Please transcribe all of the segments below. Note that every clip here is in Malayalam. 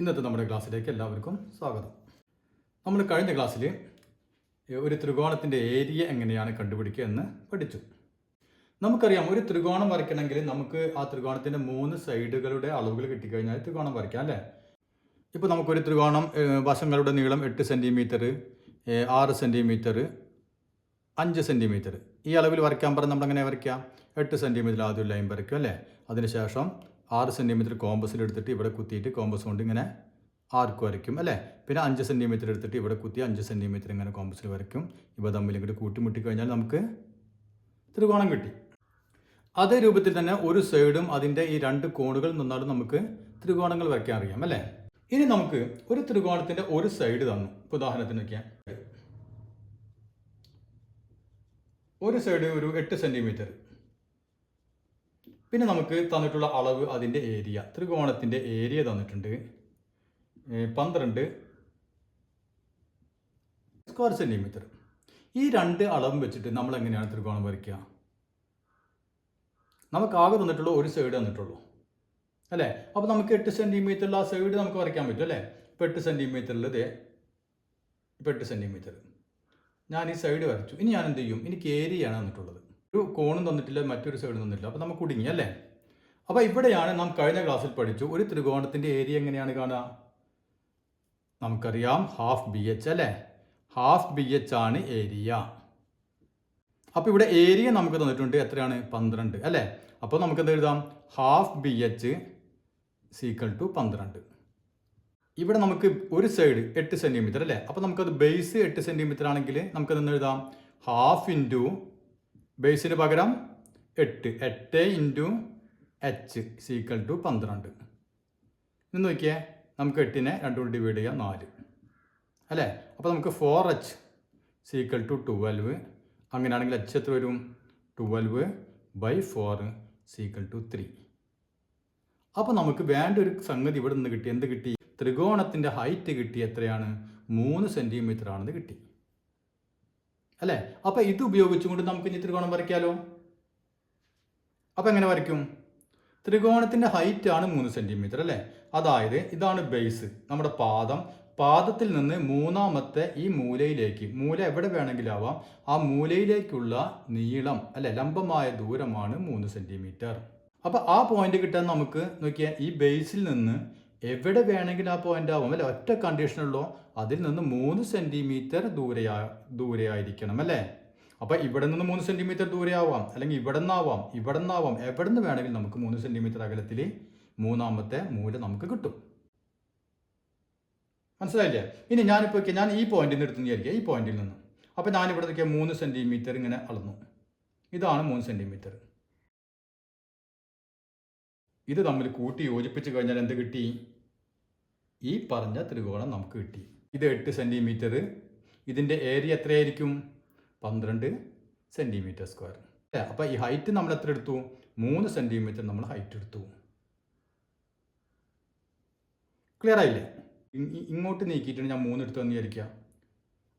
ഇന്നത്തെ നമ്മുടെ ക്ലാസ്സിലേക്ക് എല്ലാവർക്കും സ്വാഗതം. നമ്മൾ കഴിഞ്ഞ ക്ലാസ്സിൽ ഒരു ത്രികോണത്തിൻ്റെ ഏരിയ എങ്ങനെയാണ് കണ്ടുപിടിക്കുക എന്ന് പഠിച്ചു. നമുക്കറിയാം, ഒരു ത്രികോണം വരയ്ക്കണമെങ്കിൽ നമുക്ക് ആ ത്രികോണത്തിൻ്റെ 3 സൈഡുകളുടെ അളവുകൾ കിട്ടിക്കഴിഞ്ഞാൽ ത്രികോണം വരയ്ക്കാം അല്ലേ. ഇപ്പോൾ നമുക്കൊരു ത്രികോണം വശങ്ങളുടെ നീളം 8 സെൻറ്റിമീറ്റർ, 6 സെൻറ്റിമീറ്റർ, 5 സെൻറ്റിമീറ്റർ ഈ അളവിൽ വരയ്ക്കാൻ പറഞ്ഞാൽ നമ്മളെങ്ങനെ വരയ്ക്കാം? 8 സെൻറ്റിമീറ്റർ ആദ്യം ലൈൻ വരയ്ക്കും അല്ലേ. അതിനുശേഷം 6 സെൻറ്റിമീറ്റർ കോമ്പസിൽ എടുത്തിട്ട് ഇവിടെ കുത്തിയിട്ട് കോമ്പസ് കൊണ്ട് ഇങ്ങനെ ആർക്ക് വരയ്ക്കും അല്ലേ. പിന്നെ 5 സെൻറ്റിമീറ്റർ എടുത്തിട്ട് ഇവിടെ കുത്തി 5 സെൻറ്റിമീറ്റർ ഇങ്ങനെ കോമ്പസിൽ വരയ്ക്കും. ഇവ തമ്മിൽ ഇങ്ങോട്ട് കൂട്ടിമുട്ടി കഴിഞ്ഞാൽ നമുക്ക് ത്രികോണം കിട്ടി. അതേ രൂപത്തിൽ തന്നെ ഒരു സൈഡും അതിൻ്റെ ഈ 2 കോണുകൾ നിന്നാലും നമുക്ക് ത്രികോണങ്ങൾ വരയ്ക്കാൻ അറിയാം അല്ലേ. ഇനി നമുക്ക് ഒരു ത്രികോണത്തിൻ്റെ ഒരു സൈഡ് തന്നു. ഇപ്പോൾ ഉദാഹരണത്തിന് നോക്കിയാൽ ഒരു സൈഡ് ഒരു 8 സെൻറ്റിമീറ്റർ. പിന്നെ നമുക്ക് തന്നിട്ടുള്ള അളവ് അതിൻ്റെ ഏരിയ, ത്രികോണത്തിൻ്റെ ഏരിയ തന്നിട്ടുണ്ട് 12 സ്ക്വയർ സെൻറ്റിമീറ്റർ. ഈ 2 അളവും വെച്ചിട്ട് നമ്മൾ എങ്ങനെയാണ് ത്രികോണം വരയ്ക്കുക? നമുക്ക് ആകെ തന്നിട്ടുള്ള ഒരു സൈഡ് തന്നിട്ടുള്ളൂ അല്ലേ. അപ്പോൾ നമുക്ക് 8 സെൻറ്റിമീറ്ററിൽ ആ സൈഡ് നമുക്ക് വരയ്ക്കാൻ പറ്റും അല്ലേ. ഇപ്പോൾ 8 സെൻറ്റിമീറ്ററിൽ ഇപ്പോൾ 8 സെൻറ്റിമീറ്റർ ഞാൻ ഈ സൈഡ് വരച്ചു. ഇനി ഞാൻ എന്ത് ചെയ്യും? എനിക്ക് ഏരിയയാണ് തന്നിട്ടുള്ളത്. ഒരു കോണും തന്നിട്ടില്ല, മറ്റൊരു സൈഡും തന്നിട്ടില്ല. അപ്പോൾ നമുക്ക് കുടുങ്ങി അല്ലേ. അപ്പോൾ ഇവിടെയാണ് നാം കഴിഞ്ഞ ക്ലാസ്സിൽ പഠിച്ചു ഒരു ത്രികോണത്തിൻ്റെ ഏരിയ എങ്ങനെയാണ് കാണുക. നമുക്കറിയാം ഹാഫ് ബി എച്ച് അല്ലേ. ഹാഫ് ബി എച്ച് ആണ് ഏരിയ. അപ്പോൾ ഇവിടെ ഏരിയ നമുക്ക് തന്നിട്ടുണ്ട് എത്രയാണ്? 12 അല്ലേ. അപ്പോൾ നമുക്ക് എന്ത് എഴുതാം? Half B H is equal to 12. ഇവിടെ നമുക്ക് ഒരു സൈഡ് 8 സെൻറ്റിമീറ്റർ അല്ലേ. അപ്പോൾ നമുക്കത് ബേസ് 8 സെൻറ്റിമീറ്റർ ആണെങ്കിൽ നമുക്കത് എന്ന് എഴുതാം? ഹാഫ് ഇൻറ്റു ബേസിന് പകരം 8 ഇൻറ്റു എച്ച് സീക്വൽ ടു 12. ഇന്ന് നോക്കിയേ, നമുക്ക് 8നെ 2 കൊണ്ട് ഡിവൈഡ് ചെയ്യാം 4 അല്ലേ. അപ്പോൾ നമുക്ക് 4h സീക്വൽ ടു 12. അങ്ങനെയാണെങ്കിൽ h എത്ര വരും? 12/4 സീക്വൽ ടു 3. അപ്പോൾ നമുക്ക് വേണ്ട ഒരു സംഗതി ഇവിടെ നിന്ന് കിട്ടി. എന്ത് കിട്ടി? ത്രികോണത്തിൻ്റെ ഹൈറ്റ് കിട്ടി. എത്രയാണ്? 3 സെൻറ്റിമീറ്റർ ആണെന്ന് കിട്ടി അല്ലേ. അപ്പോൾ ഇത് ഉപയോഗിച്ചുകൊണ്ട് നമുക്ക് ഇനി ത്രികോണം വരയ്ക്കാമല്ലോ. അപ്പോൾ എങ്ങനെ വരയ്ക്കും? ത്രികോണത്തിൻ്റെ ഹൈറ്റ് ആണ് 3 സെൻറ്റിമീറ്റർ അല്ലേ. അതായത് ഇതാണ് ബേസ്, നമ്മുടെ പാദത്തിൽ നിന്ന് മൂന്നാമത്തെ ഈ മൂലയിലേക്ക്, മൂല എവിടെ വേണമെങ്കിലാവാം, ആ മൂലയിലേക്കുള്ള നീളം അല്ലെ, ലംബമായ ദൂരമാണ് 3 സെൻറ്റിമീറ്റർ. അപ്പോൾ ആ പോയിന്റ് കിട്ടാൻ നമുക്ക് നോക്കിയാൽ ഈ ബേസിൽ നിന്ന് എവിടെ വേണമെങ്കിലും ആ പോയിന്റ് ആവാം അല്ലെ. ഒറ്റ കണ്ടീഷനുള്ളൂ, അതിൽ നിന്ന് 3 സെൻറ്റിമീറ്റർ ദൂരെയായിരിക്കണം അല്ലേ. അപ്പോൾ ഇവിടെ നിന്ന് 3 സെൻറ്റിമീറ്റർ ദൂരെ ആവാം, അല്ലെങ്കിൽ ഇവിടെ നിന്നാവാം, എവിടെ നിന്ന് വേണമെങ്കിലും നമുക്ക് 3 സെൻറ്റിമീറ്റർ അകലത്തിൽ മൂന്നാമത്തെ മൂല നമുക്ക് കിട്ടും. മനസ്സിലായില്ലേ? ഇനി ഞാൻ ഈ പോയിന്റിൽ നിന്ന് എടുത്തു വിചാരിക്കുക, ഈ പോയിന്റിൽ നിന്ന്. അപ്പോൾ ഞാനിവിടെ നോക്കിയാൽ 3 സെൻറ്റിമീറ്റർ ഇങ്ങനെ അളന്നു. ഇതാണ് 3 സെൻറ്റിമീറ്റർ. ഇത് തമ്മിൽ കൂട്ടി യോജിപ്പിച്ച് കഴിഞ്ഞാൽ എന്ത് കിട്ടി? ഈ പറഞ്ഞ ത്രികോണം നമുക്ക് കിട്ടി. ഇത് 8 സെൻറ്റിമീറ്റർ. ഇതിൻ്റെ ഏരിയ എത്രയായിരിക്കും? 12 സെൻറ്റിമീറ്റർ സ്ക്വയർ അല്ലേ. അപ്പോൾ ഈ ഹൈറ്റ് നമ്മൾ എത്ര എടുത്തു? 3 സെൻറ്റിമീറ്റർ നമ്മൾ ഹൈറ്റ് എടുത്തു. ക്ലിയർ ആയില്ലേ? ഇങ്ങോട്ട് നീക്കിയിട്ടാണ് ഞാൻ 3 എടുത്തതെന്ന് വിചാരിക്കുക.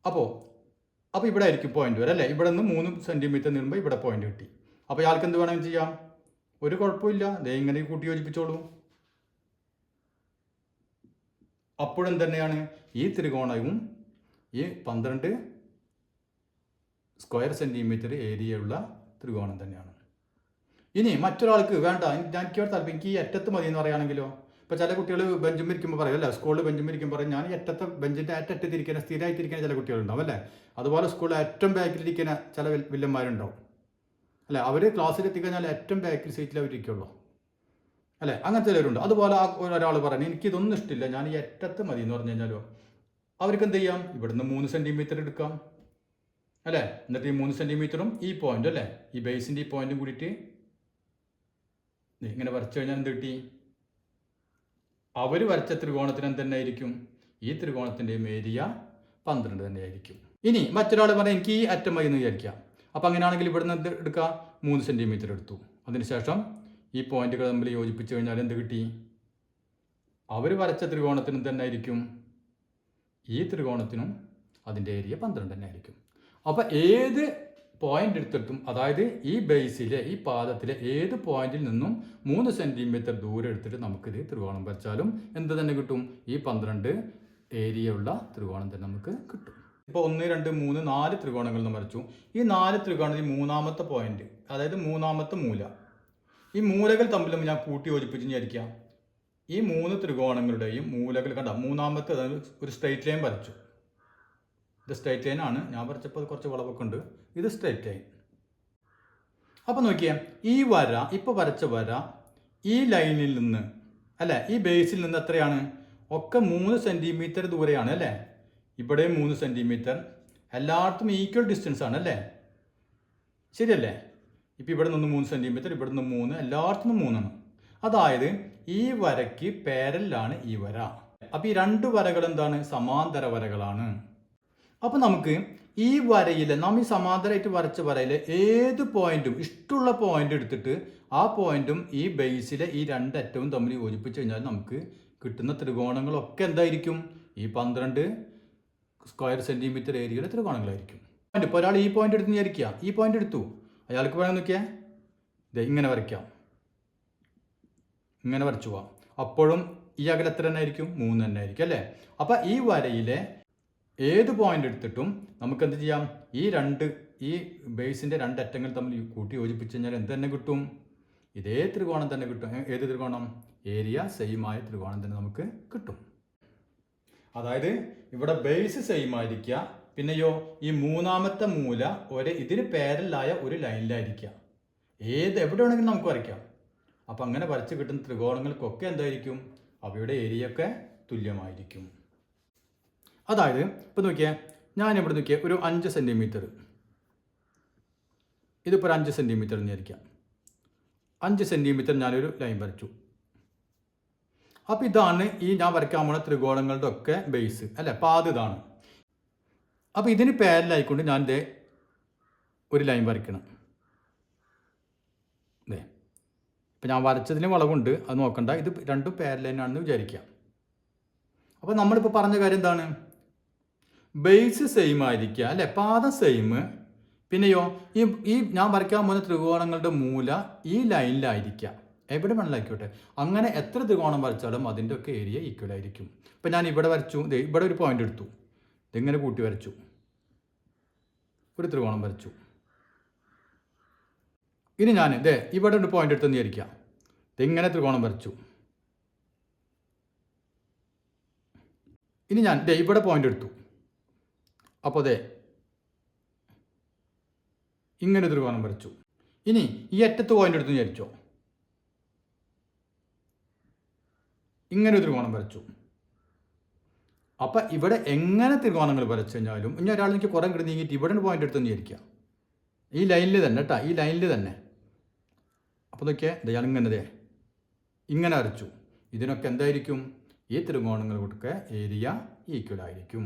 അപ്പോൾ ഇവിടെ ആയിരിക്കും പോയിന്റ് വരെ അല്ലേ. ഇവിടെ നിന്ന് 3 സെൻറ്റിമീറ്റർ നീളുമ്പോൾ ഇവിടെ പോയിന്റ് കിട്ടി. അപ്പോൾ ഇയാൾക്ക് എന്ത് വേണമെങ്കിലും ചെയ്യാം, ഒരു കുഴപ്പമില്ല. ദേ ഇങ്ങനെ കൂട്ടി യോജിപ്പിച്ചോളൂ. അപ്പോഴും തന്നെയാണ് ഈ ത്രികോണവും ഈ 12 സ്ക്വയർ സെൻറ്റിമീറ്റർ ഏരിയയുള്ള ത്രികോണം തന്നെയാണ്. ഇനി മറ്റൊരാൾക്ക് വേണ്ട, എനിക്ക് താല്പര്യം എനിക്ക് ഈ അറ്റത്ത് മതി എന്ന് പറയുകയാണെങ്കിലോ. ഇപ്പോൾ ചില കുട്ടികൾ ബെഞ്ചും ഇരിക്കുമ്പോൾ പറയും അല്ലേ, സ്കൂളിൽ ബെഞ്ചും ഇരിക്കുമ്പോൾ പറയും ഞാൻ ഈ ബെഞ്ചിൻ്റെ അറ്റത്തിരിക്കുന്ന സ്ഥിരമായിട്ടിരിക്കുന്ന ചില കുട്ടികളുണ്ടാവും അല്ലേ. അതുപോലെ സ്കൂളിൽ ഏറ്റവും ബാക്കിലിരിക്കുന്ന ചില വില്ലന്മാരുണ്ടാവും അല്ലേ. അവർ ക്ലാസ്സിൽ എത്തിക്കഴിഞ്ഞാൽ ഏറ്റവും ബാക്കിൽ സീറ്റിൽ അവരിക്കുള്ളൂ അല്ലേ. അങ്ങനത്തെ ചിലരുണ്ട്. അതുപോലെ ഒരാൾ പറഞ്ഞു എനിക്കിതൊന്നും ഇഷ്ടമില്ല, ഞാൻ ഈ അറ്റത്ത് മതി എന്ന് പറഞ്ഞു കഴിഞ്ഞാലോ, അവർക്ക് എന്ത് ചെയ്യാം? ഇവിടുന്ന് 3 സെൻറ്റിമീറ്റർ എടുക്കാം അല്ലേ. എന്നിട്ട് ഈ 3 സെൻറ്റിമീറ്ററും ഈ പോയിന്റ് അല്ലേ, ഈ ബേസിൻ്റെ ഈ പോയിന്റും കൂടിയിട്ട് ഇങ്ങനെ വരച്ചു കഴിഞ്ഞാൽ എന്ത് കിട്ടി? അവർ വരച്ച ത്രികോണത്തിന് എന്ത് തന്നെ ആയിരിക്കും? ഈ ത്രികോണത്തിൻ്റെയും ഏരിയ 12 തന്നെ ആയിരിക്കും. ഇനി മറ്റൊരാൾ പറഞ്ഞാൽ എനിക്ക് ഈ അറ്റം മതി എന്ന് വിചാരിക്കാം. അപ്പോൾ അങ്ങനെയാണെങ്കിൽ ഇവിടെ നിന്ന് എന്ത് എടുക്കുക? 3 സെൻറ്റിമീറ്റർ എടുത്തു. അതിനുശേഷം ഈ പോയിന്റുകൾ തമ്മിൽ യോജിപ്പിച്ച് കഴിഞ്ഞാൽ എന്ത് കിട്ടി? അവർ വരച്ച ത്രികോണത്തിനും തന്നെ ആയിരിക്കും, ഈ ത്രികോണത്തിനും അതിൻ്റെ ഏരിയ 12 തന്നെ ആയിരിക്കും. അപ്പോൾ ഏത് പോയിന്റ് എടുത്തിട്ടും, അതായത് ഈ ബേസിലെ ഈ പാദത്തിലെ ഏത് പോയിന്റിൽ നിന്നും 3 സെൻറ്റിമീറ്റർ ദൂരം എടുത്തിട്ട് നമുക്കിത് ത്രികോണം വരച്ചാലും എന്ത് തന്നെ കിട്ടും? ഈ 12 ഏരിയ ഉള്ള ത്രികോണം തന്നെ നമുക്ക് കിട്ടും. ഇപ്പോൾ 1, 2, 3, 4 ത്രികോണങ്ങൾ നമ്മൾ വരച്ചു. ഈ 4 ത്രികോണത്തിൽ മൂന്നാമത്തെ പോയിന്റ്, അതായത് മൂന്നാമത്തെ മൂല, ഈ മൂലകൾ തമ്മിൽ ഞാൻ കൂട്ടി യോജിപ്പിച്ച് വിചാരിക്കാം. ഈ 3 ത്രികോണങ്ങളുടെയും മൂലകൾ കണ്ട മൂന്നാമത്തെ ഒരു സ്ട്രെയിറ്റ് ലൈൻ വരച്ചു. ഇത് സ്ട്രെയിറ്റ് ലൈൻ ആണ്, ഞാൻ വരച്ചപ്പോൾ കുറച്ച് വളവൊക്കെ ഉണ്ട്. ഇത് സ്ട്രെയിറ്റ് ലൈൻ. അപ്പോൾ നോക്കിയേ, ഈ വര, ഇപ്പോൾ വരച്ച വര ഈ ലൈനിൽ നിന്ന് അല്ലേ, ഈ ബേസിൽ നിന്ന് എത്രയാണ്? ഒക്കെ 3 സെൻറ്റിമീറ്റർ ദൂരെയാണ് അല്ലേ. ഇവിടെയും 3 സെൻറ്റിമീറ്റർ, എല്ലായിടത്തും ഈക്വൽ ഡിസ്റ്റൻസ് ആണ് അല്ലേ, ശരിയല്ലേ? ഇപ്പോൾ ഇവിടെ നിന്ന് 3 സെൻറ്റിമീറ്റർ, ഇവിടെ നിന്ന് 3, എല്ലായിടത്തും 3 ആണ്. അതായത് ഈ വരയ്ക്ക് പാരലാണ് ഈ വര. അപ്പോൾ ഈ 2 വരകൾ എന്താണ്? സമാന്തര വരകളാണ്. അപ്പോൾ നമുക്ക് ഈ വരയിൽ, നാം ഈ സമാന്തരമായിട്ട് വരച്ച വരയിൽ ഏത് പോയിന്റും, ഇഷ്ടമുള്ള പോയിന്റ് എടുത്തിട്ട് ആ പോയിന്റും ഈ ബേസിലെ ഈ 2 അറ്റവും തമ്മിൽ യോജിപ്പിച്ച് കഴിഞ്ഞാൽ നമുക്ക് കിട്ടുന്ന ത്രികോണങ്ങളൊക്കെ എന്തായിരിക്കും? ഈ 12 സ്ക്വയർ സെൻറ്റിമീറ്റർ ഏരിയയിലെ ത്രികോണങ്ങളായിരിക്കും. ഇപ്പോൾ ഒരാൾ ഈ പോയിന്റ് എടുത്ത് വിചാരിക്കുക, ഈ പോയിന്റ് എടുത്തു, അയാൾക്ക് വേണമെന്ന് നോക്കിയാൽ ഇതേ ഇങ്ങനെ വരയ്ക്കാം, ഇങ്ങനെ വരച്ചു പോവാം. അപ്പോഴും ഈ അകലം എത്ര തന്നെ ആയിരിക്കും? 3 തന്നെ ആയിരിക്കും അല്ലേ. അപ്പം ഈ വരയിലെ ഏത് പോയിന്റ് എടുത്തിട്ടും നമുക്ക് എന്ത് ചെയ്യാം? ഈ ബേസിൻ്റെ 2 അറ്റങ്ങൾ തമ്മിൽ കൂട്ടി യോജിപ്പിച്ച് കഴിഞ്ഞാൽ എന്ത് തന്നെ കിട്ടും? ഇതേ ത്രികോണം തന്നെ കിട്ടും. ഏത് ത്രികോണം? ഏരിയ സെയിം ആയ ത്രികോണം തന്നെ നമുക്ക് കിട്ടും. അതായത് ഇവിടെ ബേസ് സെയിം ആയിരിക്കുക, പിന്നെയോ ഈ മൂന്നാമത്തെ മൂല ഇതിന് പാരലായ ഒരു ലൈനിലായിരിക്കുക. എവിടെ വേണമെങ്കിലും നമുക്ക് വരയ്ക്കാം. അപ്പം അങ്ങനെ വരച്ച് കിട്ടുന്ന ത്രികോണങ്ങൾക്കൊക്കെ എന്തായിരിക്കും? അവയുടെ ഏരിയ ഒക്കെ തുല്യമായിരിക്കും. അതായത് ഇപ്പം നോക്കിയാൽ, ഞാനിവിടെ നോക്കിയാൽ ഒരു 5 സെൻറ്റിമീറ്റർ, ഇതിപ്പോൾ ഒരു 5 സെൻറ്റിമീറ്റർ എന്ന് വിചാരിക്കാം. 5 സെൻറ്റിമീറ്റർ ഞാനൊരു ലൈൻ വരച്ചു. അപ്പോൾ ഇതാണ് ഈ ഞാൻ വരയ്ക്കാൻ പോകുന്ന ത്രികോണങ്ങളുടെ ഒക്കെ ബേസ് അല്ലേ, പാത ഇതാണ്. അപ്പോൾ ഇതിന് പാരലായിക്കൊണ്ട് ഞാൻ ഇതേ ഒരു ലൈൻ വരയ്ക്കണം. അതെ, ഇപ്പം ഞാൻ വരച്ചതിന് വളവുണ്ട്, അത് നോക്കണ്ട. ഇത് 2 പാരലൈനാണെന്ന് വിചാരിക്കാം. അപ്പോൾ നമ്മളിപ്പോൾ പറഞ്ഞ കാര്യം എന്താണ്? ബേസ് സെയിം ആയിരിക്കുക അല്ലേ, പാദം സെയിം, പിന്നെയോ ഈ ഞാൻ വരയ്ക്കാൻ പോകുന്ന ത്രികോണങ്ങളുടെ മൂല ഈ ലൈനിലായിരിക്കുക. എവിടെ വേണമെങ്കിലായിക്കോട്ടെ. അങ്ങനെ എത്ര ത്രികോണം വരച്ചാലും അതിൻ്റെ ഒക്കെ ഏരിയ ഈക്വൽ ആയിരിക്കും. ഇപ്പം ഞാൻ ഇവിടെ വരച്ചു, ഇവിടെ ഒരു പോയിന്റ് എടുത്തു, ഇതിങ്ങനെ കൂട്ടി വരച്ചു, ഒരു ത്രികോണം വരച്ചു. ഇനി ഞാൻ ഇവിടെ ഒരു പോയിന്റ് എടുത്തെന്ന് വിചാരിക്കാം, ഇതിങ്ങനെ ത്രികോണം വരച്ചു. ഇനി ഞാൻ ഇവിടെ പോയിന്റ് എടുത്തു, അപ്പോൾ ഇങ്ങനെ ത്രികോണം വരച്ചു. ഇനി ഈ അറ്റത്ത് പോയിന്റ് എടുത്തു വിചാരിച്ചോ, ഇങ്ങനെ ഒരു ത്രികോണം വരച്ചു. അപ്പം ഇവിടെ എങ്ങനെ ത്രികോണങ്ങൾ വരച്ചു കഴിഞ്ഞാലും, ഇനി ഒരാൾ എനിക്ക് കുറേ ഇങ്ങോട്ട് നീങ്ങിയിട്ട് ഇവിടെ ഒരു പോയിന്റ് എടുത്തെന്ന് വിചാരിക്കുക, ഈ ലൈനിൽ തന്നെ കേട്ടോ, ഈ ലൈനിൽ തന്നെ. അപ്പോൾ നോക്കിയാൽ ഇയാൾ ഇങ്ങനെ വരച്ചു. ഇതിനൊക്കെ എന്തായിരിക്കും? ഈ ത്രികോണങ്ങൾക്കൊക്കെ ഏരിയ ഈക്വൽ ആയിരിക്കും.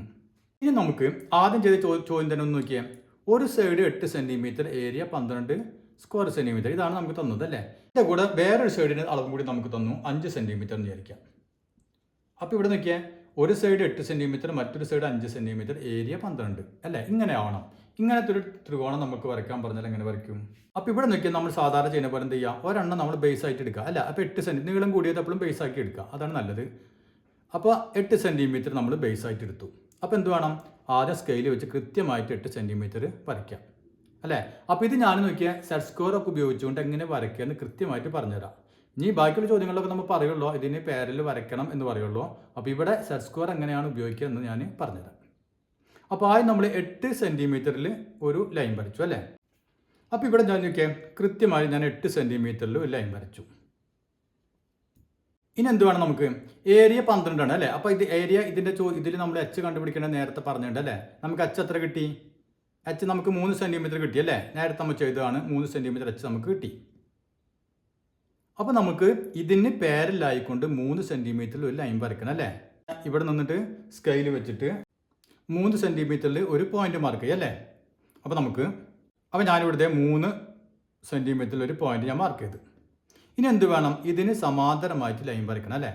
ഇനി നമുക്ക് ആദ്യം ചെയ്ത ചോദ്യം തന്നെ ഒന്ന് നോക്കിയാൽ, ഒരു side 8 centimetre, area 12 square centimetre, ഇതാണ് നമുക്ക് തന്നത് അല്ലേ. ഇതിൻ്റെ കൂടെ വേറൊരു സൈഡിന് അളവും കൂടി നമുക്ക് തന്നു 5 സെൻറ്റിമീറ്റർ എന്ന് വിചാരിക്കാം. അപ്പോൾ ഇവിടെ നോക്കിയാൽ ഒരു സൈഡ് 8 സെൻറ്റിമീറ്റർ, മറ്റൊരു സൈഡ് 5 സെൻറ്റിമീറ്റർ, ഏരിയ 12 അല്ലേ. ഇങ്ങനെ ആവണം. ഇങ്ങനത്തെ ഒരു ത്രികോണം നമുക്ക് വരയ്ക്കാൻ പറഞ്ഞാൽ എങ്ങനെ വരയ്ക്കും? അപ്പോൾ ഇവിടെ നോക്കിയാൽ നമ്മൾ സാധാരണ ചെയ്യുന്ന പോലെ എന്ത് ചെയ്യുക? ഒരെണ്ണം നമ്മൾ ബേസ് ആയിട്ട് എടുക്കുക അല്ല. അപ്പോൾ 8 സെൻറ്റി നീളം കൂടിയത് എപ്പോഴും ബേസ് ആക്കി എടുക്കുക, അതാണ് നല്ലത്. അപ്പോൾ 8 സെൻറ്റിമീറ്റർ നമ്മൾ ബേസ് ആയിട്ട് എടുത്തു. അപ്പോൾ എന്ത് വേണം? ആദ്യം സ്കെയിൽ വെച്ച് കൃത്യമായിട്ട് 8 സെൻറ്റിമീറ്റർ വരയ്ക്കാം അല്ലേ. അപ്പോൾ ഇത് ഞാൻ നോക്കിയാൽ സെറ്റ് സ്ക്വയർ ഒക്കെ ഉപയോഗിച്ചുകൊണ്ട് എങ്ങനെ വരയ്ക്കുക എന്ന് കൃത്യമായിട്ട് പറഞ്ഞുതരാം. ഇനി ബാക്കിയുള്ള ചോദ്യങ്ങളിലൊക്കെ നമ്മൾ പറയുള്ളൂ ഇതിന് പാരലൽ വരയ്ക്കണം എന്ന് പറയുള്ളൂ. അപ്പോൾ ഇവിടെ സെറ്റ് സ്ക്വയർ എങ്ങനെയാണ് ഉപയോഗിക്കുക എന്ന് ഞാൻ പറഞ്ഞുതരാം. അപ്പോൾ ആദ്യം നമ്മൾ 8 സെൻറ്റിമീറ്ററിൽ ഒരു ലൈൻ വരച്ചു അല്ലേ. അപ്പോൾ ഇവിടെ ഞാൻ നോക്കിയാൽ കൃത്യമായി ഞാൻ 8 സെൻറ്റിമീറ്ററിൽ ഒരു ലൈൻ വരച്ചു. ഇനി എന്ത് വേണം നമുക്ക്? ഏരിയ 12 ആണ് അല്ലേ. അപ്പോൾ ഇത് ഏരിയ ഇതിൽ നമ്മൾ എച്ച് കണ്ടുപിടിക്കേണ്ടത് നേരത്തെ പറഞ്ഞിട്ടുണ്ട് അല്ലേ. നമുക്ക് എച്ച് എത്ര കിട്ടി? എച്ച് നമുക്ക് 3 സെൻറ്റിമീറ്റർ കിട്ടി അല്ലേ. നേരത്തെ നമ്മൾ ചെയ്തതാണ്, 3 സെൻറ്റിമീറ്റർ എച്ച് നമുക്ക് കിട്ടി. അപ്പോൾ നമുക്ക് ഇതിന് പാരലായിക്കൊണ്ട് 3 സെൻറ്റിമീറ്ററിൽ ഒരു ലൈൻ വരയ്ക്കണം അല്ലേ. ഇവിടെ നിന്നിട്ട് സ്കെയിൽ വെച്ചിട്ട് 3 സെൻറ്റിമീറ്ററിൽ ഒരു പോയിന്റ് മാർക്ക് ചെയ്യുക അല്ലേ. അപ്പോൾ ഞാനിവിടുത്തെ 3 സെൻറ്റിമീറ്ററിൽ ഒരു പോയിന്റ് ഞാൻ മാർക്ക് ചെയ്തു. ഇനി എന്ത് വേണം? ഇതിന് സമാന്തരമായിട്ട് ലൈൻ വരയ്ക്കണം അല്ലേ.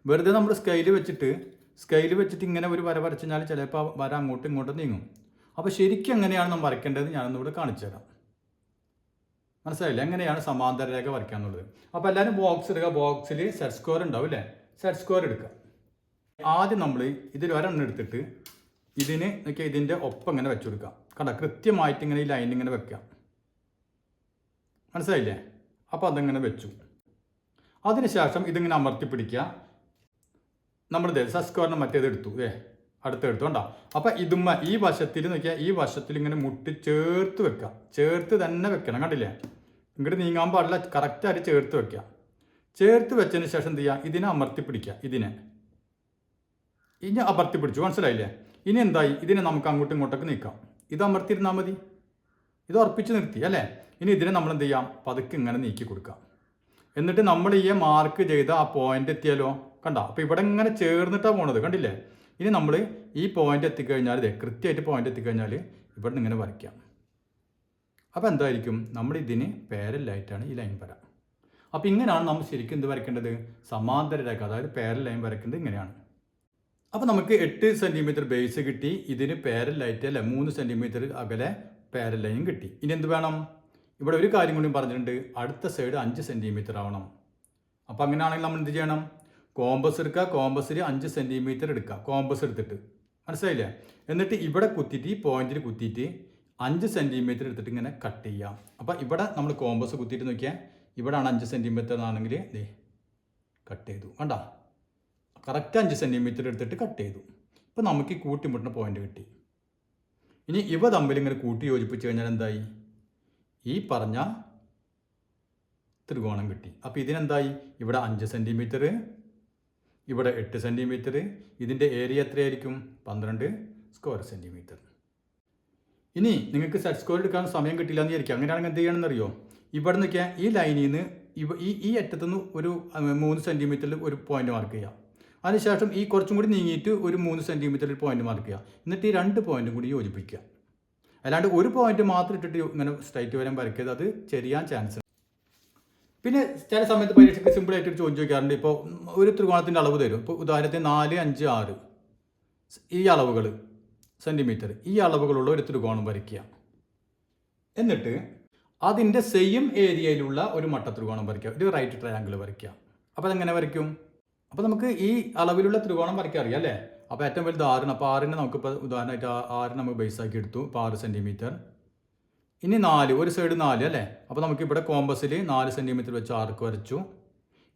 വെറുതെ നമ്മൾ സ്കെയിൽ വെച്ചിട്ട് ഇങ്ങനെ ഒരു വര വരച്ചു കഴിഞ്ഞാൽ ചിലപ്പോൾ വര അങ്ങോട്ടും ഇങ്ങോട്ടും നീങ്ങും. അപ്പോൾ ശരിക്കും എങ്ങനെയാണ് നമ്മൾ വരയ്ക്കേണ്ടത് ഞാനൊന്നിവിടെ കാണിച്ചു തരാം. മനസ്സിലായില്ല എങ്ങനെയാണ് സമാന്തര രേഖ വരയ്ക്കുക എന്നുള്ളത്. അപ്പോൾ എല്ലാവരും ബോക്സ് എടുക്കുക. ബോക്സിൽ സെറ്റ് സ്ക്വയർ ഉണ്ടാവും അല്ലേ, സെറ്റ് സ്ക്വയർ എടുക്കുക. ആദ്യം നമ്മൾ ഇതിൽ ഒരെണ്ണം എടുത്തിട്ട് ഇതിന് നോക്കിയാൽ ഇതിൻ്റെ ഒപ്പം ഇങ്ങനെ വെച്ചു കൊടുക്കാം. കണ്ട കൃത്യമായിട്ട് ഇങ്ങനെ ഈ ലൈൻ ഇങ്ങനെ വെക്കാം. മനസ്സിലായില്ലേ? അപ്പോൾ അതിങ്ങനെ വെച്ചു. അതിനുശേഷം ഇതിങ്ങനെ അമർത്തി പിടിക്കുക. നമ്മളിത് സെറ്റ് സ്ക്വയറിന് മറ്റേത് എടുത്തു, അടുത്തെടുത്തു കണ്ടോ. അപ്പോൾ ഇതുമ്മ ഈ വശത്തിൽ നോക്കിയാൽ ഈ വശത്തിൽ ഇങ്ങനെ മുട്ടി ചേർത്ത് വെക്കുക. ചേർത്ത് തന്നെ വെക്കണം, കണ്ടില്ലേ? ഇങ്ങോട്ട് നീങ്ങാൻ പാടില്ല, കറക്റ്റായിട്ട് ചേർത്ത് വെക്കുക. ചേർത്ത് വെച്ചതിന് ശേഷം എന്ത് ചെയ്യുക, ഇതിനെ അമർത്തി പിടിക്കുക. ഇനി അമർത്തി പിടിച്ചു, മനസ്സിലായില്ലേ? ഇനി എന്തായി, ഇതിനെ നമുക്ക് അങ്ങോട്ടും ഇങ്ങോട്ടൊക്കെ നീക്കാം. ഇത് അമർത്തിയിരുന്നാൽ മതി, ഇത് ഉറപ്പിച്ച് നിർത്തി അല്ലേ. ഇനി ഇതിനെ നമ്മൾ എന്ത് ചെയ്യാം, പതുക്കെ ഇങ്ങനെ നീക്കി കൊടുക്കാം. എന്നിട്ട് നമ്മൾ ഈ മാർക്ക് ചെയ്ത ആ പോയിന്റ് എത്തിയാലോ, കണ്ടോ? അപ്പോൾ ഇവിടെ ഇങ്ങനെ ചേർന്നിട്ടാണ് പോണത്, കണ്ടില്ലേ? ഇനി നമ്മൾ ഈ പോയിന്റ് എത്തിക്കഴിഞ്ഞാൽ കൃത്യമായിട്ട് പോയിന്റ് എത്തിക്കഴിഞ്ഞാൽ ഇവിടെ നിന്ന് ഇങ്ങനെ വരയ്ക്കാം. അപ്പോൾ എന്തായിരിക്കും, നമ്മൾ ഇതിന് പാരലായിട്ടാണ് ഈ ലൈൻ വരാം. അപ്പോൾ ഇങ്ങനെയാണ് നമ്മൾ ശരിക്കും എന്ത് വരയ്ക്കേണ്ടത്, സമാന്തര രേഖ, അതായത് പാരൽ ലൈൻ വരയ്ക്കേണ്ടത് ഇങ്ങനെയാണ്. അപ്പോൾ നമുക്ക് 8 സെൻറ്റിമീറ്റർ ബേസ് കിട്ടി. ഇതിന് പാരലായിട്ട് അല്ലേ 3 സെൻറ്റിമീറ്റർ അകലെ പാരൽ ലൈൻ കിട്ടി. ഇനി എന്ത് വേണം, ഇവിടെ ഒരു കാര്യം കൂടി പറഞ്ഞിട്ടുണ്ട്, അടുത്ത സൈഡ് 5 സെൻറ്റിമീറ്റർ ആവണം. അപ്പോൾ അങ്ങനെയാണെങ്കിൽ നമ്മൾ എന്ത് ചെയ്യണം, കോമ്പസ് എടുക്കുക. കോമ്പസിൽ 5 സെൻറ്റിമീറ്റർ എടുക്കുക, കോമ്പസ് എടുത്തിട്ട്, മനസ്സിലായില്ലേ? എന്നിട്ട് ഇവിടെ കുത്തിയിട്ട് ഈ പോയിന്റിൽ കുത്തിയിട്ട് 5 സെൻറ്റിമീറ്റർ എടുത്തിട്ട് ഇങ്ങനെ കട്ട് ചെയ്യാം. അപ്പോൾ ഇവിടെ നമ്മൾ കോമ്പസ് കുത്തിയിട്ട് നോക്കിയാൽ ഇവിടെയാണ് 5 സെൻറ്റിമീറ്റർ ആണെങ്കിൽ കട്ട് ചെയ്തു, കണ്ടോ? കറക്റ്റ് 5 സെൻറ്റിമീറ്റർ എടുത്തിട്ട് കട്ട് ചെയ്തു. ഇപ്പോൾ നമുക്ക് ഈ കൂട്ടിമുട്ടുന്ന പോയിന്റ് കിട്ടി. ഇനി ഇവ തമ്മിൽ ഇങ്ങനെ കൂട്ടി യോജിപ്പിച്ച് കഴിഞ്ഞാൽ എന്തായി, ഈ പറഞ്ഞ ത്രികോണം കിട്ടി. അപ്പോൾ ഇതിനെന്തായി, ഇവിടെ 5 സെൻറ്റിമീറ്റർ, ഇവിടെ 8 സെൻറ്റിമീറ്റർ. ഇതിൻ്റെ ഏരിയ എത്രയായിരിക്കും, 12 സ്ക്വയർ സെൻറ്റിമീറ്റർ. ഇനി നിങ്ങൾക്ക് സെറ്റ് സ്ക്വയർ എടുക്കാൻ സമയം കിട്ടില്ല എന്ന് വിചാരിക്കുക. അങ്ങനെയാണെങ്കിൽ എന്ത് ചെയ്യണമെന്നറിയോ, ഇവിടെ നിൽക്കുക, ഈ ലൈനിൽ നിന്ന് ഈ അറ്റത്തുനിന്ന് ഒരു 3 സെൻറ്റിമീറ്ററിൽ ഒരു പോയിന്റ് മാർക്ക് ചെയ്യാം. അതിനുശേഷം ഈ കുറച്ചും കൂടി നീങ്ങിയിട്ട് ഒരു 3 സെൻറ്റിമീറ്ററിൽ പോയിന്റ് മാർക്ക് ചെയ്യുക. എന്നിട്ട് ഈ 2 പോയിന്റും കൂടി യോജിപ്പിക്കുക. അല്ലാണ്ട് ഒരു പോയിന്റ് മാത്രം ഇട്ടിട്ട് ഇങ്ങനെ സ്ട്രൈറ്റ് വരാൻ വരയ്ക്കരുത്, അത് ചെറിയാൻ ചാൻസ് ഉണ്ട്. പിന്നെ ചില സമയത്ത് പരീക്ഷയ്ക്ക് സിമ്പിളായിട്ട് ഒരു ചോദ്യം ചോദിക്കാറുണ്ട്. ഇപ്പോൾ ഒരു ത്രികോണത്തിൻ്റെ അളവ് തരും. ഇപ്പോൾ ഉദാഹരണത്തിന് 4, 5, 6 ഈ അളവുകൾ സെൻറ്റിമീറ്റർ, ഈ അളവുകളുള്ള ഒരു ത്രികോണം വരയ്ക്കുക. എന്നിട്ട് അതിൻ്റെ സെയിം ഏരിയയിലുള്ള ഒരു മട്ടത്രികോണം വരയ്ക്കുക, ഒരു റൈറ്റ് ട്രയാങ്കിൾ വരയ്ക്കുക. അപ്പോൾ അതെങ്ങനെ വരയ്ക്കും, അപ്പോൾ നമുക്ക് ഈ അളവിലുള്ള ത്രികോണം വരയ്ക്കാൻ അറിയാം അല്ലേ. അപ്പോൾ ഏറ്റവും വലുത് 6. അപ്പോൾ 6 നമുക്കിപ്പോൾ ഉദാഹരണമായിട്ട് 6 നമുക്ക് ബേസാക്കി എടുത്തു. ഇപ്പോൾ 6 സെൻറ്റിമീറ്റർ. ഇനി 4, ഒരു സൈഡ് 4 അല്ലേ. അപ്പോൾ നമുക്കിവിടെ കോമ്പസിൽ 4 സെൻറ്റിമീറ്റർ വെച്ച് ആർക്ക് വരച്ചു.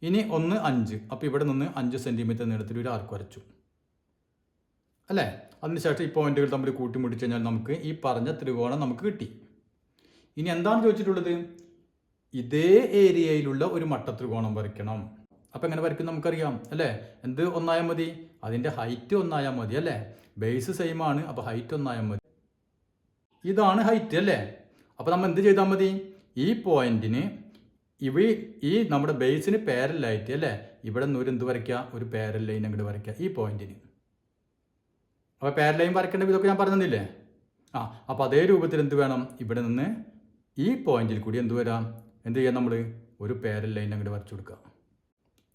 ഇനി 1, 5. അപ്പോൾ ഇവിടെ നിന്ന് 5 സെൻറ്റിമീറ്റർ നീളത്തിൽ ഒരു ആർക്ക് വരച്ചു അല്ലേ. അതിനുശേഷം ഈ പോയിന്റുകൾ തമ്മിൽ കൂട്ടിമുട്ടിച്ച് കഴിഞ്ഞാൽ നമുക്ക് ഈ പറഞ്ഞ ത്രികോണം നമുക്ക് കിട്ടി. ഇനി എന്താണ് ചോദിച്ചിട്ടുള്ളത്, ഇതേ ഏരിയയിലുള്ള ഒരു മട്ടത്രികോണം വരയ്ക്കണം. അപ്പോൾ എങ്ങനെ വരയ്ക്കും നമുക്കറിയാം അല്ലേ. എന്ത് ഒന്നായാൽ മതി, അതിൻ്റെ ഹൈറ്റ് ഒന്നായാൽ മതി അല്ലേ. ബേസ് സെയിം ആണ്, അപ്പോൾ ഹൈറ്റ് ഒന്നായാൽ മതി. ഇതാണ് ഹൈറ്റ് അല്ലേ. അപ്പോൾ നമ്മൾ എന്ത് ചെയ്താൽ മതി, ഈ പോയിന്റിന് ഈ നമ്മുടെ ബേസിന് പാരലായിട്ട് അല്ലേ, ഇവിടെ നിന്ന് ഒരു എന്ത് വരയ്ക്കുക, ഒരു പാരൽ ലൈൻ അങ്ങോട്ട് വരയ്ക്കുക ഈ പോയിന്റിന്. അപ്പോൾ പാരൽ ലൈൻ വരയ്ക്കേണ്ട ഇതൊക്കെ ഞാൻ പറഞ്ഞില്ലേ. അപ്പോൾ അതേ രൂപത്തിൽ എന്ത് വേണം, ഇവിടെ നിന്ന് ഈ പോയിന്റിൽ കൂടി എന്ത് വരാം, എന്ത് ചെയ്യാം, നമ്മൾ ഒരു പാരൽ ലൈൻ അങ്ങോട്ട് വരച്ചു കൊടുക്കുക.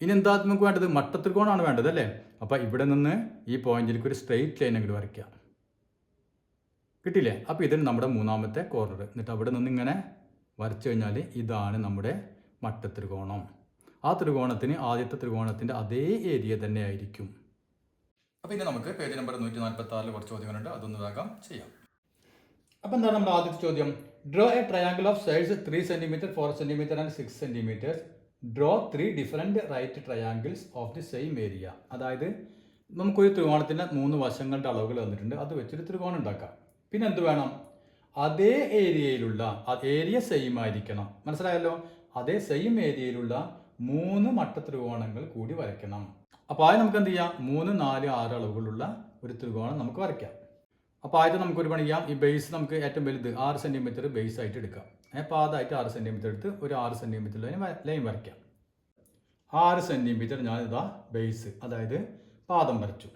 ഇനി എന്താ നമുക്ക് വേണ്ടത്, മട്ടത്രികോണമാണ് വേണ്ടത് അല്ലേ. അപ്പോൾ ഇവിടെ നിന്ന് ഈ പോയിന്റിലേക്ക് ഒരു സ്ട്രെയിറ്റ് ലൈൻ അങ്ങോട്ട് വരയ്ക്കുക. കിട്ടിയില്ലേ. അപ്പോൾ ഇതിന് നമ്മുടെ 3ാമത്തെ കോർണർ. എന്നിട്ട് അവിടെ നിന്ന് ഇങ്ങനെ വരച്ചു കഴിഞ്ഞാൽ ഇതാണ് നമ്മുടെ മട്ടത്രികോണം. ആ ത്രികോണത്തിന് ആദ്യത്തെ ത്രികോണത്തിൻ്റെ അതേ ഏരിയ തന്നെ ആയിരിക്കും. അപ്പോൾ ഇനി നമുക്ക് പേജ് നമ്പർ 146 കുറച്ച് ചോദ്യങ്ങളുണ്ട്, അതൊന്ന് വേഗം ചെയ്യാം. അപ്പോൾ എന്താണ് നമ്മുടെ ആദ്യത്തെ ചോദ്യം, draw a triangle of sides 3 centimetre 4 centimetre and 6 centimetres. Draw 3 different right triangles of the same area. അതായത് നമുക്കൊരു ത്രികോണത്തിൻ്റെ 3 വശങ്ങളുടെ അളവുകൾ തന്നിട്ടുണ്ട്, അത് വെച്ചൊരു ത്രികോണം ഉണ്ടാക്കാം. പിന്നെ എന്ത് വേണം, അതേ ഏരിയയിലുള്ള ഏരിയ സെയിം ആയിരിക്കണം. മനസ്സിലായല്ലോ. അതേ സെയിം ഏരിയയിലുള്ള 3 മട്ടത്രികോണങ്ങൾ കൂടി വരയ്ക്കണം. അപ്പോൾ ആദ്യം നമുക്ക് എന്ത് ചെയ്യാം, 3, 4, 6 അളവുകളുള്ള ഒരു ത്രികോണം നമുക്ക് വരയ്ക്കാം. അപ്പോൾ ആദ്യം നമുക്ക് ഒരു പണി ചെയ്യാം. ഈ ബേസ് നമുക്ക് ഏറ്റവും വലുത് 6 സെൻറ്റിമീറ്റർ ബേസ് ആയിട്ട് എടുക്കാം. അപ്പോൾ അതായിട്ട് 6 സെൻറ്റിമീറ്റർ എടുത്ത് ഒരു 6 സെൻറ്റിമീറ്റർ ലൈൻ വരയ്ക്കാം. 6 സെൻറ്റിമീറ്റർ ഞാനിതാ ബേസ്, അതായത് പാദം വരച്ചു.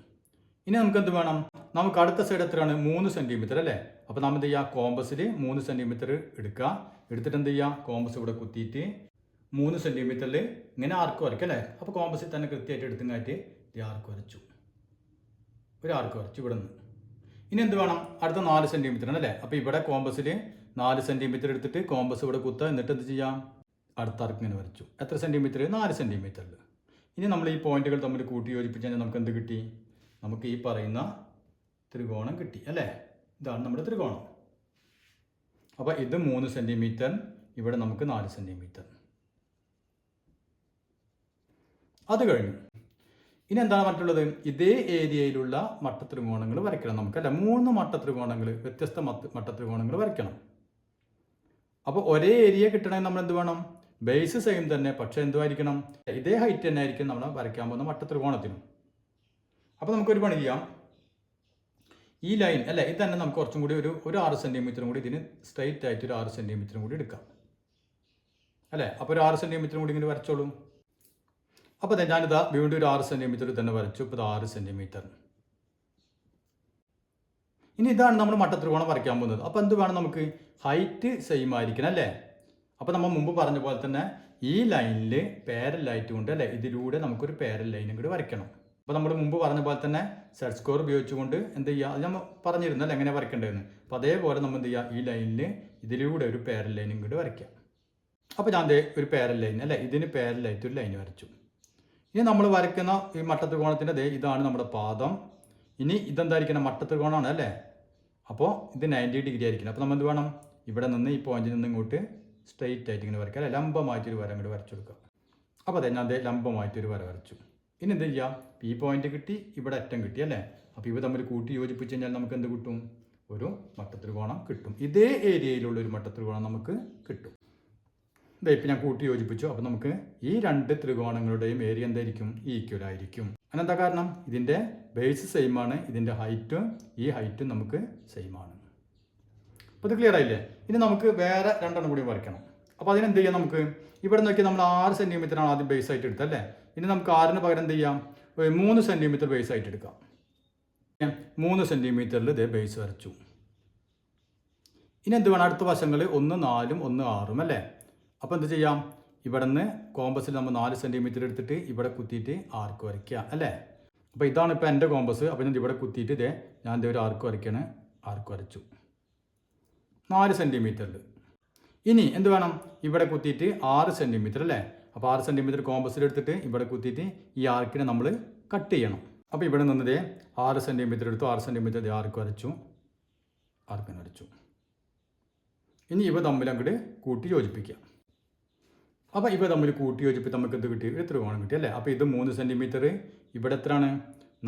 ഇനി നമുക്ക് എന്ത് വേണം, നമുക്ക് അടുത്ത സൈഡ് എത്രയാണ്, 3 സെൻറ്റിമീറ്റർ അല്ലേ. അപ്പോൾ നമ്മൾ എന്ത് ചെയ്യുക, കോമ്പസിൽ 3 സെൻറ്റിമീറ്റർ എടുക്കുക. എടുത്തിട്ട് എന്ത് ചെയ്യുക, കോമ്പസ് ഇവിടെ കുത്തിയിട്ട് 3 സെൻറ്റിമീറ്ററിൽ ഇങ്ങനെ ആർക്ക് വരയ്ക്കുക അല്ലേ. അപ്പോൾ കോമ്പസിൽ തന്നെ കൃത്യമായിട്ട് എടുത്തുങ്ങായിട്ട് ഈ ആർക്ക് വരച്ചു, ഒരു ആർക്ക് വരച്ചു ഇവിടെ നിന്ന്. ഇനി എന്ത് വേണം? അടുത്ത 4 സെൻറ്റിമീറ്റർ ആണ് അല്ലേ? അപ്പോൾ ഇവിടെ കോമ്പസിൽ 4 സെൻറ്റിമീറ്റർ എടുത്തിട്ട് കോമ്പസ് ഇവിടെ കുത്തുക. എന്നിട്ട് എന്ത് ചെയ്യാം? അടുത്ത ആർക്ക് ഇങ്ങനെ വരച്ചു. എത്ര സെൻറ്റിമീറ്റർ? 4 സെൻറ്റിമീറ്ററിൽ. ഇനി നമ്മൾ ഈ പോയിന്റുകൾ തമ്മിൽ കൂട്ടി യോജിപ്പിച്ചാൽ നമുക്ക് എന്ത് കിട്ടി? നമുക്ക് ഈ പറയുന്ന ത്രികോണം കിട്ടി അല്ലേ? ഇതാണ് നമ്മുടെ ത്രികോണം. അപ്പോൾ ഇത് 3 സെൻറ്റിമീറ്റർ, ഇവിടെ നമുക്ക് 4 സെൻറ്റിമീറ്റർ. അത് കഴിഞ്ഞു. ഇനി എന്താണ് മറ്റുള്ളത്? ഇതേ ഏരിയയിലുള്ള മട്ടത്രികോണങ്ങൾ വരയ്ക്കണം നമുക്കല്ല. 3 മട്ടത്രികോണങ്ങൾ, വ്യത്യസ്ത മട്ടത്രികോണങ്ങൾ വരയ്ക്കണം. അപ്പോൾ ഒരേ ഏരിയ കിട്ടണമെങ്കിൽ നമ്മൾ എന്ത് വേണം? ബേസ് സെയിം തന്നെ, പക്ഷേ എന്തുമായിരിക്കണം? ഇതേ ഹൈറ്റ് തന്നെ ആയിരിക്കും നമ്മൾ വരയ്ക്കാൻ പോകുന്ന മട്ടത്രികോണത്തിനും. അപ്പോൾ നമുക്കൊരു പണി ചെയ്യാം. ഈ ലൈൻ അല്ലേ, ഇത് തന്നെ നമുക്ക് കുറച്ചും കൂടി ഒരു 6 സെൻറ്റിമീറ്ററും കൂടി ഇതിന് സ്ട്രൈറ്റ് ആയിട്ട് ഒരു 6 സെൻറ്റിമീറ്ററും കൂടി എടുക്കാം അല്ലേ? അപ്പോൾ ഒരു 6 സെൻറ്റിമീറ്ററും കൂടി ഇങ്ങനെ വരച്ചോളൂ. അപ്പോൾ ഞാനിതാ വീണ്ടും ഒരു 6 സെൻറ്റിമീറ്റർ തന്നെ വരച്ചു. ഇപ്പോൾ ഇത് 6 സെൻറ്റിമീറ്റർ. ഇനി ഇതാണ് നമ്മൾ മട്ടത്രികോണം വരയ്ക്കാൻ പോകുന്നത്. അപ്പോൾ എന്ത് വേണം നമുക്ക്? ഹൈറ്റ് സെയിം ആയിരിക്കണം അല്ലേ? അപ്പോൾ നമ്മൾ മുമ്പ് പറഞ്ഞ പോലെ തന്നെ ഈ ലൈനിൽ പാരൽ ലൈറ്റ് കൊണ്ട് അല്ലേ, ഇതിലൂടെ നമുക്കൊരു പാരൽ ലൈനും കൂടി വരയ്ക്കണം. അപ്പോൾ നമ്മൾ മുമ്പ് പറഞ്ഞ പോലെ തന്നെ സെറ്റ് സ്ക്വയർ ഉപയോഗിച്ചുകൊണ്ട് എന്ത് ചെയ്യുക? അത് നമ്മൾ പറഞ്ഞിരുന്നു അല്ലേ എങ്ങനെ വരയ്ക്കേണ്ടതെന്ന്. അപ്പോൾ അതേപോലെ നമ്മൾ എന്ത് ചെയ്യുക? ഈ ലൈനിൽ ഇതിലൂടെ ഒരു പാരൽ ലൈനും കൂടി വരയ്ക്കാം. അപ്പോൾ ഞാൻ ഒരു പാരൽ ലൈൻ അല്ലേ, ഇതിന് പാരലായിട്ട് ഒരു ലൈൻ വരച്ചു. ഇനി നമ്മൾ വരയ്ക്കുന്ന ഈ മട്ടത്രികോണത്തിൻ്റെ ഇതാണ് നമ്മുടെ പാദം. ഇനി ഇതെന്തായിരിക്കണം? മട്ടത്രികോണമാണ് അല്ലേ? അപ്പോൾ ഇത് 90 ഡിഗ്രി ആയിരിക്കണം. അപ്പോൾ നമ്മൾ എന്ത് വേണം? ഇവിടെ നിന്ന് ഈ പോയിന്റിൽ നിന്ന് ഇങ്ങോട്ട് സ്ട്രെയിറ്റ് ആയിട്ട് ഇങ്ങനെ വരയ്ക്കുക അല്ലേ? ലംബമായിട്ടൊരു വര അങ്ങോട്ട് വരച്ചു കൊടുക്കുക. അപ്പോൾ അതെ, ഞാൻ ലംബമായിട്ടൊരു വര വരച്ചു. ഇനി എന്ത് ചെയ്യാം? ഈ പോയിന്റ് കിട്ടി, ഇവിടെ അറ്റം കിട്ടി അല്ലേ? അപ്പോൾ ഇവ തമ്മിൽ കൂട്ടി യോജിപ്പിച്ച് കഴിഞ്ഞാൽ നമുക്ക് എന്ത് കിട്ടും? ഒരു മട്ടത്രികോണം കിട്ടും. ഇതേ ഏരിയയിലുള്ള ഒരു മട്ടത്രികോണം നമുക്ക് കിട്ടും. ഇതാ ഇപ്പം ഞാൻ കൂട്ടി യോജിപ്പിച്ചു. അപ്പോൾ നമുക്ക് ഈ 2 ത്രികോണങ്ങളുടെയും ഏരിയ എന്തായിരിക്കും? ഈക്വൽ ആയിരിക്കും. അതിനെന്താ കാരണം? ഇതിൻ്റെ ബേസ് സെയിം ആണ്, ഇതിൻ്റെ ഹൈറ്റും ഈ ഹൈറ്റും നമുക്ക് സെയിം ആണ്. അപ്പോൾ ഇത് ക്ലിയർ ആയില്ലേ? ഇനി നമുക്ക് വേറെ 2 കൂടി വരയ്ക്കണം. അപ്പോൾ അതിനെന്ത് ചെയ്യാം? നമുക്ക് ഇവിടെ നോക്കി നമ്മൾ 6 സെൻറ്റിമീറ്റർ ആണ് ആദ്യം ബേസ് ആയിട്ട് എടുത്തല്ലേ? ഇനി നമുക്ക് 6ന് പകരം എന്ത് ചെയ്യാം? 3 സെൻറ്റിമീറ്റർ ബേസ് ആയിട്ട് എടുക്കാം. 3 സെൻറ്റിമീറ്ററിൽ ഇതേ ബേസ് വരച്ചു. ഇനി എന്ത് വേണം? അടുത്ത വശങ്ങൾ 1 4 1 6 അല്ലേ? അപ്പോൾ എന്ത് ചെയ്യാം? ഇവിടെ നിന്ന് കോമ്പസിൽ നമ്മൾ 4 സെൻറ്റിമീറ്റർ എടുത്തിട്ട് ഇവിടെ കുത്തിയിട്ട് ആർക്ക് വരയ്ക്കുക അല്ലേ? അപ്പോൾ ഇതാണ് ഇപ്പോൾ എൻ്റെ കോമ്പസ്. അപ്പോൾ ഞാൻ ഇവിടെ കുത്തിയിട്ട് ഞാൻ ഒരു ആർക്ക് വരയ്ക്കുകയാണ്. ആർക്ക് വരച്ചു 4 സെൻറ്റിമീറ്ററിൽ. ഇനി എന്ത് വേണം? ഇവിടെ കുത്തിയിട്ട് 6 സെൻറ്റിമീറ്റർ അല്ലേ? അപ്പോൾ 6 സെൻറ്റിമീറ്റർ കോമ്പസിൽ എടുത്തിട്ട് ഇവിടെ കുത്തിയിട്ട് ഈ ആർക്കിനെ നമ്മൾ കട്ട് ചെയ്യണം. അപ്പോൾ ഇവിടെ നിന്ന് 6 സെൻറ്റിമീറ്റർ എടുത്തു. 6 സെൻറ്റിമീറ്റർ ആർക്ക് വരച്ചു. ആർക്കിനെ വരച്ചു. ഇനി ഇവ തമ്മിൽ അങ്ങോട്ട് കൂട്ടി യോജിപ്പിക്കുക. അപ്പോൾ ഇവ തമ്മിൽ കൂട്ടി യോജിപ്പിച്ച് നമുക്ക് എന്ത് കിട്ടി? ഒരു ത്രികോണം കിട്ടി അല്ലേ? അപ്പോൾ ഇത് 3 സെൻറ്റിമീറ്റർ, ഇവിടെ എത്രയാണ്?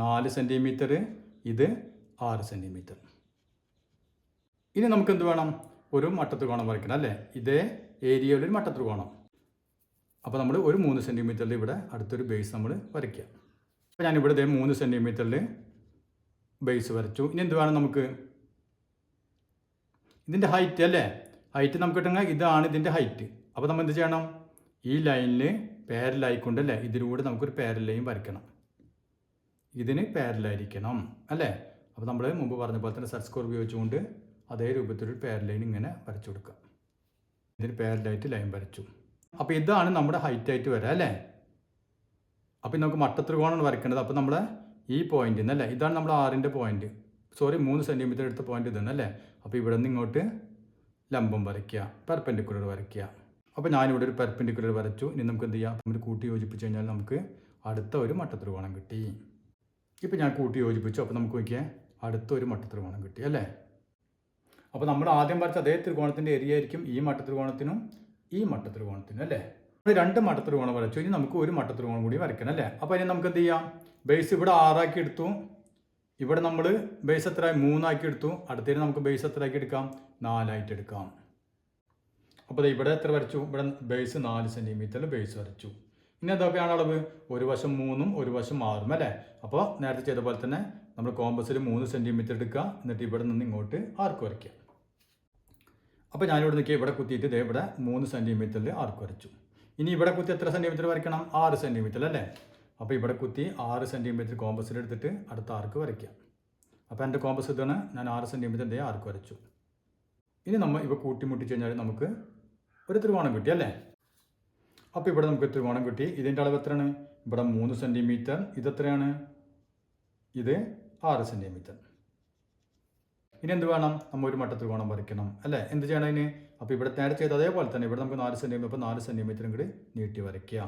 4 സെൻറ്റിമീറ്റർ, ഇത് 6 സെൻറ്റിമീറ്റർ. ഇനി നമുക്ക് എന്ത് വേണം? ഒരു മട്ടത്രികോണം വരയ്ക്കണം അല്ലേ? ഇതേ ഏരിയയിലൊരു മട്ടത്രികോണം. അപ്പോൾ നമ്മൾ ഒരു 3 സെൻറ്റിമീറ്ററിൽ ഇവിടെ അടുത്തൊരു ബേസ് നമ്മൾ വരയ്ക്കുക. അപ്പോൾ ഞാനിവിടെ 3 സെൻറ്റിമീറ്ററിൽ ബേസ് വരച്ചു. ഇനി എന്ത് വേണം നമുക്ക്? ഇതിൻ്റെ ഹൈറ്റ് അല്ലേ? ഹൈറ്റ് നമുക്ക് കിട്ടുന്ന ഇതാണ് ഇതിൻ്റെ ഹൈറ്റ്. അപ്പോൾ നമ്മൾ എന്ത് ചെയ്യണം? ഈ ലൈനിൽ പാരലായിക്കൊണ്ട് അല്ലേ, ഇതിലൂടെ നമുക്കൊരു പാരൽ ലൈൻ വരയ്ക്കണം. ഇതിന് പാരലായിരിക്കണം അല്ലേ? അപ്പോൾ നമ്മൾ മുമ്പ് പറഞ്ഞ പോലെ തന്നെ സെറ്റ് സ്ക്വയർ ഉപയോഗിച്ചുകൊണ്ട് അതേ രൂപത്തിലൊരു പാരൽ ലൈൻ ഇങ്ങനെ വരച്ചു കൊടുക്കുക. ഇതിന് പാരലായിട്ട് ലൈൻ വരച്ചു. അപ്പോൾ ഇതാണ് നമ്മുടെ ഹൈറ്റ് ആയിട്ട് വരാം അല്ലേ? അപ്പോൾ നമുക്ക് മട്ടത്രികോണമാണ് വരയ്ക്കേണ്ടത്. അപ്പോൾ നമ്മൾ ഈ പോയിന്റിൽ നിന്ന് അല്ലേ, ഇതാണ് നമ്മുടെ 6ൻ്റെ പോയിന്റ്, 3 സെൻറ്റിമീറ്റർ എടുത്ത പോയിന്റ് ഇതാണ് അല്ലേ? അപ്പോൾ ഇവിടെ നിന്ന് ഇങ്ങോട്ട് ലംബം വരയ്ക്കുക, പെർപെൻഡിക്കുലർ വരയ്ക്കുക. അപ്പോൾ ഞാനിവിടെ ഒരു പെർപെൻഡിക്കുലർ വരച്ചു. ഇനി നമുക്ക് എന്ത് ചെയ്യാം? നമ്മൾ കൂട്ടി യോജിപ്പിച്ച് കഴിഞ്ഞാൽ നമുക്ക് അടുത്ത ഒരു മട്ടത്രികോണം കിട്ടി. ഇപ്പോൾ ഞാൻ കൂട്ടി യോജിപ്പിച്ചു. അപ്പോൾ നമുക്ക് നോക്കിയാൽ അടുത്ത ഒരു മട്ടത്രികോണം കിട്ടി അല്ലേ? അപ്പോൾ നമ്മൾ ആദ്യം വരച്ച അതേ ത്രികോണത്തിൻ്റെ ഏരിയ ആയിരിക്കും ഈ മട്ടത്രികോണത്തിനും ഈ മട്ടത്രികോണത്തിനും അല്ലേ? നമ്മൾ 2 മട്ടത്രികോണം വരച്ചു. ഇനി നമുക്ക് ഒരു മട്ടത്രികോണം കൂടി വരയ്ക്കണം അല്ലേ? അപ്പോൾ ഇനി നമുക്ക് എന്ത് ചെയ്യാം? ബേസ് ഇവിടെ 6 ആക്കി എടുത്തു. ഇവിടെ നമ്മൾ ബേസ് എത്ര 3 ആക്കി എടുത്തു. അടുത്തതിന് നമുക്ക് ബേസ് എത്ര ആക്കി എടുക്കാം? 4 ആയിട്ട് എടുക്കാം. അപ്പോൾ ഇവിടെ എത്ര വരച്ചു? ഇവിടെ ബേസ് 4 സെൻറ്റിമീറ്ററിൽ ബേസ് വരച്ചു. ഇനി എന്തൊക്കെയാണ് അളവ്? ഒരു വശം 3ഉം ഒരു വശം 6ഉം അല്ലേ? അപ്പോൾ നേരത്തെ ചെയ്ത പോലെ തന്നെ നമ്മൾ കോമ്പസിൽ 3 സെൻറ്റിമീറ്റർ എടുക്കുക. എന്നിട്ട് ഇവിടെ നിന്ന് ഇങ്ങോട്ട് ആർക്ക് വരയ്ക്കുക. അപ്പോൾ ഞാനിവിടെ നിൽക്കുക, ഇവിടെ കുത്തിയിട്ട് ഇവിടെ 3 സെൻറ്റിമീറ്ററിൽ ആർക്ക് വരച്ചു. ഇനി ഇവിടെ കുത്തി എത്ര സെൻറ്റിമീറ്റർ വരയ്ക്കണം? 6 സെൻറ്റിമീറ്റർ അല്ലേ? അപ്പോൾ ഇവിടെ കുത്തി 6 സെൻറ്റിമീറ്റർ കോമ്പസിൽ എടുത്തിട്ട് അടുത്ത ആർക്ക് വരയ്ക്കുക. അപ്പോൾ എൻ്റെ കോമ്പസ് ഇതാണ്. ഞാൻ 6 സെൻറ്റിമീറ്ററിൻ്റെ ആർക്ക് വരച്ചു. ഇനി നമ്മൾ ഇവ കൂട്ടിമുട്ടിച്ച് കഴിഞ്ഞാൽ നമുക്ക് ഒരു ത്രികോണം കിട്ടി അല്ലേ? അപ്പോൾ ഇവിടെ നമുക്ക് ത്രികോണം കിട്ടി. ഇതിൻ്റെ അളവ് എത്രയാണ്? ഇവിടെ 3 സെൻറ്റിമീറ്റർ. ഇതെത്രയാണ്? ഇത് 6 സെൻറ്റിമീറ്റർ. ഇനി എന്ത് വേണം, നമ്മൾ ഒരു മട്ടത്രികോണം വരയ്ക്കണം അല്ലേ. എന്ത് ചെയ്യണം അതിന്? അപ്പോൾ ഇവിടെ നേരെ ചെയ്ത് അതേപോലെ തന്നെ ഇവിടെ നമുക്ക് 4 സെൻറ്റിമീറ്റർ, അപ്പോൾ 4 സെൻറ്റിമീറ്റർ ഇങ്ങോട്ട് നീട്ടി വരയ്ക്കുക.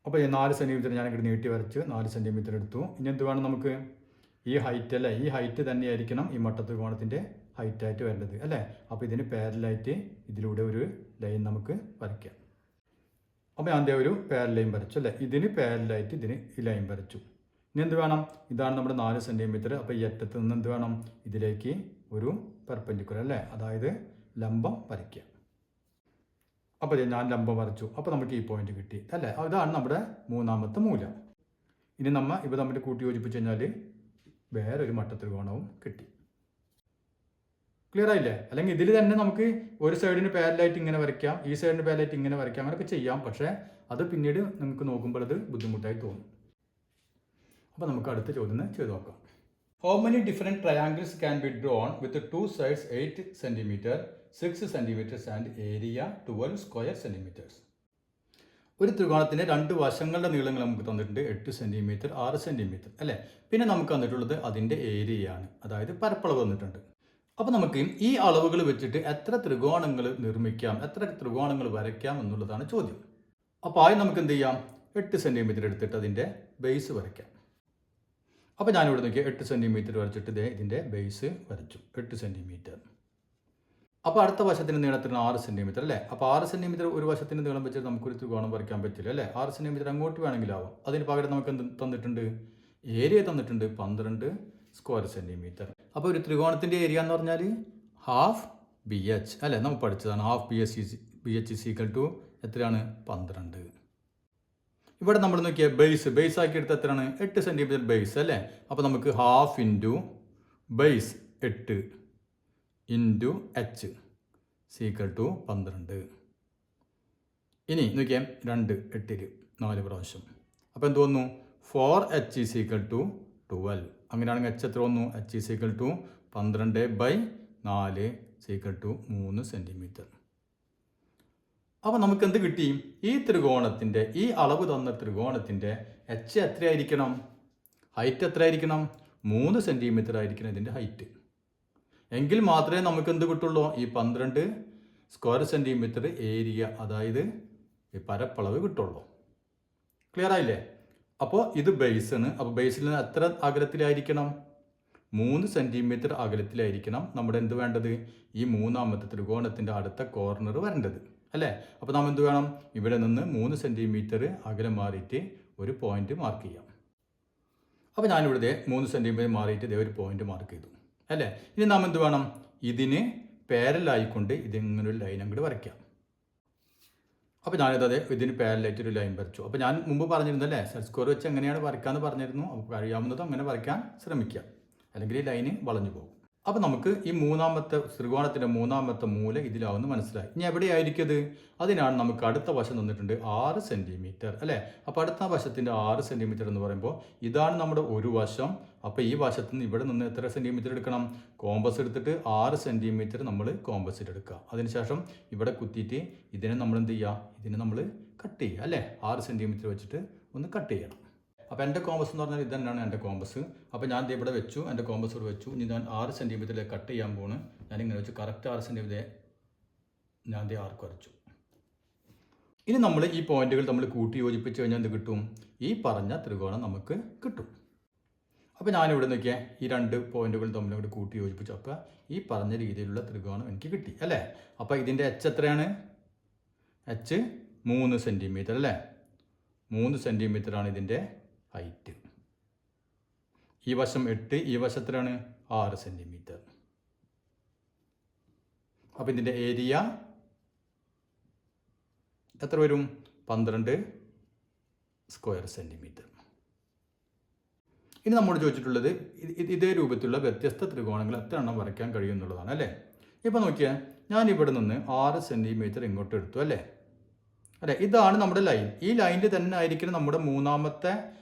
അപ്പോൾ ഈ 4 സെൻറ്റിമീറ്റർ ഞാൻ ഇങ്ങോട്ട് നീട്ടി വരച്ച് 4 സെൻറ്റിമീറ്റർ എടുത്തു. ഇനി എന്ത് വേണം നമുക്ക്? ഈ ഹൈറ്റ് അല്ലേ, ഈ ഹൈറ്റ് തന്നെയായിരിക്കണം ഈ മട്ടത്രികോണത്തിൻ്റെ ഹൈറ്റായിട്ട് വരേണ്ടത് അല്ലേ. അപ്പോൾ ഇതിന് പാരലായിട്ട് ഇതിലൂടെ ഒരു ലൈൻ നമുക്ക് വരയ്ക്കാം. അപ്പോൾ ഞാൻ ഒരു പാരൽ ലൈൻ വരച്ചു അല്ലേ. ഇതിന് പാരലായിട്ട് ഇതിന് ഈ ലൈൻ വരച്ചു. ഇനി എന്ത് വേണം? ഇതാണ് നമ്മുടെ 4 സെൻറ്റിമീറ്റർ. അപ്പോൾ ഈ അറ്റത്ത് നിന്ന് എന്ത് വേണം? ഇതിലേക്ക് ഒരു പെർപെൻഡിക്കുലർ അല്ലേ, അതായത് ലംബം വരയ്ക്കുക. അപ്പോൾ ഞാൻ ലംബം വരച്ചു. അപ്പോൾ നമുക്ക് ഈ പോയിന്റ് കിട്ടി അല്ലേ. അതാണ് നമ്മുടെ മൂന്നാമത്തെ മൂലം. ഇനി ഇപ്പോൾ തമ്മിൽ കൂട്ടി യോജിപ്പിച്ച് കഴിഞ്ഞാൽ വേറൊരു മട്ടത്രികോണവും കിട്ടി. ക്ലിയർ ആയില്ലേ? അല്ലെങ്കിൽ ഇതിൽ തന്നെ നമുക്ക് ഒരു സൈഡിന് പാരലായിട്ട് ഇങ്ങനെ വരയ്ക്കാം, ഈ സൈഡിന് പാരലായിട്ട് ഇങ്ങനെ വരയ്ക്കാം, അങ്ങനെയൊക്കെ ചെയ്യാം. പക്ഷേ അത് പിന്നീട് നമുക്ക് നോക്കുമ്പോൾ അത് ബുദ്ധിമുട്ടായി തോന്നും. അപ്പോൾ നമുക്ക് അടുത്ത ചോദ്യം ചെയ്ത് നോക്കാം. How many different triangles can be drone with 2 sides 8 centimetre, 6 centimetres and area 12 square centimetres. ഒരു ത്രികോണത്തിൻ്റെ 2 വശങ്ങളുടെ നീളങ്ങൾ നമുക്ക് തന്നിട്ടുണ്ട് 8 സെൻറ്റിമീറ്റർ, 6 സെൻറ്റിമീറ്റർ അല്ലേ. പിന്നെ നമുക്ക് തന്നിട്ടുള്ളത് അതിൻ്റെ ഏരിയയാണ്, അതായത് പരപ്പളവ് തന്നിട്ടുണ്ട്. അപ്പോൾ നമുക്ക് ഈ അളവുകൾ വെച്ചിട്ട് എത്ര ത്രികോണങ്ങൾ നിർമ്മിക്കാം, എത്ര ത്രികോണങ്ങൾ വരയ്ക്കാം എന്നുള്ളതാണ് ചോദ്യം. അപ്പോൾ ആദ്യം നമുക്ക് എന്ത് ചെയ്യാം? 8 സെൻറ്റിമീറ്റർ എടുത്തിട്ട് അതിൻ്റെ ബേസ് വരയ്ക്കാം. അപ്പോൾ ഞാനിവിടെ നോക്കിയാൽ 8 സെൻറ്റിമീറ്റർ വരച്ചിട്ട് ഇതിൻ്റെ ബേസ് വരച്ചു 8 സെൻറ്റിമീറ്റർ. അപ്പോൾ അടുത്ത വശത്തിൻ്റെ നീളത്തിന് 6 സെൻറ്റിമീറ്റർ അല്ലേ. അപ്പോൾ 6 സെൻറ്റിമീറ്റർ ഒരു വശത്തിൻ്റെ നീളം വെച്ചിട്ട് നമുക്കൊരു ത്രികോണം വരയ്ക്കാൻ പറ്റില്ല അല്ലേ. 6 സെൻറ്റിമീറ്റർ അങ്ങോട്ട് വേണമെങ്കിലാവാം. അതിന് പകരം നമുക്ക് എന്ത് തന്നിട്ടുണ്ട്? ഏരിയ തന്നിട്ടുണ്ട് 12 സ്ക്വയർ സെൻറ്റിമീറ്റർ. അപ്പോൾ ഒരു ത്രികോണത്തിൻ്റെ ഏരിയ എന്ന് പറഞ്ഞാൽ ഹാഫ് ബി എച്ച് അല്ലേ, നമ്മൾ പഠിച്ചതാണ്. Half B H is equal to എത്രയാണ്? 12. ഇവിടെ നമ്മൾ നോക്കിയാൽ ബേസ് ആക്കി എടുത്ത് എത്രയാണ്? 8 സെൻറ്റിമീറ്റർ ബേസ് അല്ലേ. അപ്പോൾ നമുക്ക് half into base 8 into H is equal to 12. ഇനി നോക്കിയാൽ 2 8 4 പ്രാവശ്യം. അപ്പോൾ എന്ത് വന്നു? 4h is equal to 12. അങ്ങനെയാണെങ്കിൽ എച്ച് എത്ര വന്നു? H is equal to 12/4 is equal to 3 centimetre. അപ്പോൾ നമുക്ക് എന്ത് കിട്ടി? ഈ ത്രികോണത്തിൻ്റെ ഈ അളവ് തന്ന ത്രികോണത്തിൻ്റെ എച്ച് എത്രയായിരിക്കണം? ഹൈറ്റ് എത്രയായിരിക്കണം? 3 സെൻറ്റിമീറ്റർ ആയിരിക്കണം ഇതിൻ്റെ ഹൈറ്റ്. എങ്കിൽ മാത്രമേ നമുക്ക് എന്ത് കിട്ടുള്ളൂ? ഈ 12 സ്ക്വയർ സെൻറ്റിമീറ്റർ ഏരിയ, അതായത് ഈ പരപ്പളവ് കിട്ടുള്ളൂ. ക്ലിയർ ആയില്ലേ? അപ്പോൾ ഇത് ബേസാണ്. അപ്പോൾ ബേസിൽ നിന്ന് എത്ര അകലത്തിലായിരിക്കണം? 3 സെൻറ്റിമീറ്റർ അകലത്തിലായിരിക്കണം നമ്മുടെ എന്ത് വേണ്ടത്? ഈ മൂന്നാമത്തെ ത്രികോണത്തിൻ്റെ അടുത്ത കോർണർ വരേണ്ടത് അല്ലേ. അപ്പോൾ നാം എന്ത് വേണം? ഇവിടെ നിന്ന് 3 സെൻറ്റിമീറ്റർ അകലം മാറിയിട്ട് ഒരു പോയിന്റ് മാർക്ക് ചെയ്യാം. അപ്പോൾ ഞാനിവിടെ 3 സെൻറ്റിമീറ്റർ മാറിയിട്ട് ഒരു പോയിന്റ് മാർക്ക് ചെയ്തു അല്ലേ. ഇനി നാം എന്ത് വേണം? ഇതിന് പാരലായിക്കൊണ്ട് ഇതിങ്ങനൊരു ലൈൻ അങ്ങോട്ട് വരയ്ക്കാം. അപ്പോൾ ഞാനിത് ഇതിന് പാരലായിട്ട് ഒരു ലൈൻ വരച്ചു. അപ്പോൾ ഞാൻ മുമ്പ് പറഞ്ഞിരുന്നല്ലേ, സെറ്റ് സ്ക്വയർ വെച്ച് എങ്ങനെയാണ് വരയ്ക്കാമെന്ന് പറഞ്ഞിരുന്നു. അപ്പോൾ കഴിയാവുന്നതും അങ്ങനെ വരയ്ക്കാൻ ശ്രമിക്കുക, അല്ലെങ്കിൽ ഈ ലൈന് വളഞ്ഞു പോകും. അപ്പോൾ നമുക്ക് ഈ ത്രികോണത്തിൻ്റെ മൂന്നാമത്തെ മൂല ഇതിലാവുമെന്ന് മനസ്സിലായി. ഇനി എവിടെയായിരിക്കും അത്? അതിനാണ് നമുക്ക് അടുത്ത വശം തന്നിട്ടുണ്ട് 6 സെൻറ്റിമീറ്റർ അല്ലേ. അപ്പോൾ അടുത്ത വശത്തിൻ്റെ 6 സെൻറ്റിമീറ്റർ എന്ന് പറയുമ്പോൾ ഇതാണ് നമ്മുടെ ഒരു വശം. അപ്പോൾ ഈ വശത്ത് നിന്ന് ഇവിടെ നിന്ന് എത്ര സെൻറ്റിമീറ്റർ എടുക്കണം? കോമ്പസ് എടുത്തിട്ട് 6 സെൻറ്റിമീറ്റർ നമ്മൾ കോമ്പസ് എടുക്കുക. അതിനുശേഷം ഇവിടെ കുത്തിയിട്ട് ഇതിനെ നമ്മൾ എന്ത് ചെയ്യുക? ഇതിനെ നമ്മൾ കട്ട് ചെയ്യുക അല്ലേ. 6 സെൻറ്റിമീറ്റർ വെച്ചിട്ട് ഒന്ന് കട്ട് ചെയ്യണം. അപ്പോൾ എൻ്റെ കോമ്പസ് എന്ന് പറഞ്ഞാൽ ഇത് തന്നെയാണ് എൻ്റെ കോമ്പസ്. അപ്പോൾ ഞാൻ ഇവിടെ വെച്ചു, എൻ്റെ കോമ്പസ് ഇവിടെ വെച്ചു. ഇനി ഞാൻ 6 സെൻറ്റിമീറ്ററിൽ കട്ട് ചെയ്യാൻ പോണ്. ഞാനിങ്ങനെ വെച്ചു കറക്റ്റ് 6 സെൻറ്റിമീറ്റർ ഞാൻ ആർക്ക് വരച്ചു. ഇനി നമ്മൾ ഈ പോയിന്റുകൾ നമ്മൾ കൂട്ടി യോജിപ്പിച്ച് കഴിഞ്ഞാൽ എന്ത് കിട്ടും? ഈ പറഞ്ഞ ത്രികോണം നമുക്ക് കിട്ടും. അപ്പോൾ ഞാനിവിടെ നോക്കിയാൽ ഈ 2 പോയിന്റുകൾ തമ്മിൽ കൂട്ടി യോജിപ്പിച്ചു. അപ്പോൾ ഈ പറഞ്ഞ രീതിയിലുള്ള ത്രികോണം എനിക്ക് കിട്ടി അല്ലേ. അപ്പോൾ ഇതിൻ്റെ എച്ച് എത്രയാണ്? എച്ച് 3 സെൻറ്റിമീറ്റർ അല്ലേ. 3 സെൻറ്റിമീറ്ററാണ് ഇതിൻ്റെ ഹൈറ്റ്. ഈ വശം 8, ഈ വശം എത്രയാണ്? 6 സെൻറ്റിമീറ്റർ. അപ്പോൾ ഇതിൻ്റെ ഏരിയ എത്ര വരും? 12 സ്ക്വയർ സെൻറ്റിമീറ്റർ. ഇനി നമ്മോട് ചോദിച്ചിട്ടുള്ളത് ഇതേ രൂപത്തിലുള്ള വ്യത്യസ്ത ത്രികോണങ്ങൾ എത്ര എണ്ണം വരയ്ക്കാൻ കഴിയും എന്നുള്ളതാണ് അല്ലേ. ഇപ്പോൾ നോക്കിയാൽ ഞാനിവിടെ നിന്ന് 6 സെൻറ്റിമീറ്റർ ഇങ്ങോട്ട് എടുത്തു അല്ലേ. ഇതാണ് നമ്മുടെ ലൈൻ. ഈ ലൈനിൽ തന്നെ ആയിരിക്കണം നമ്മുടെ മൂന്നാമത്തെ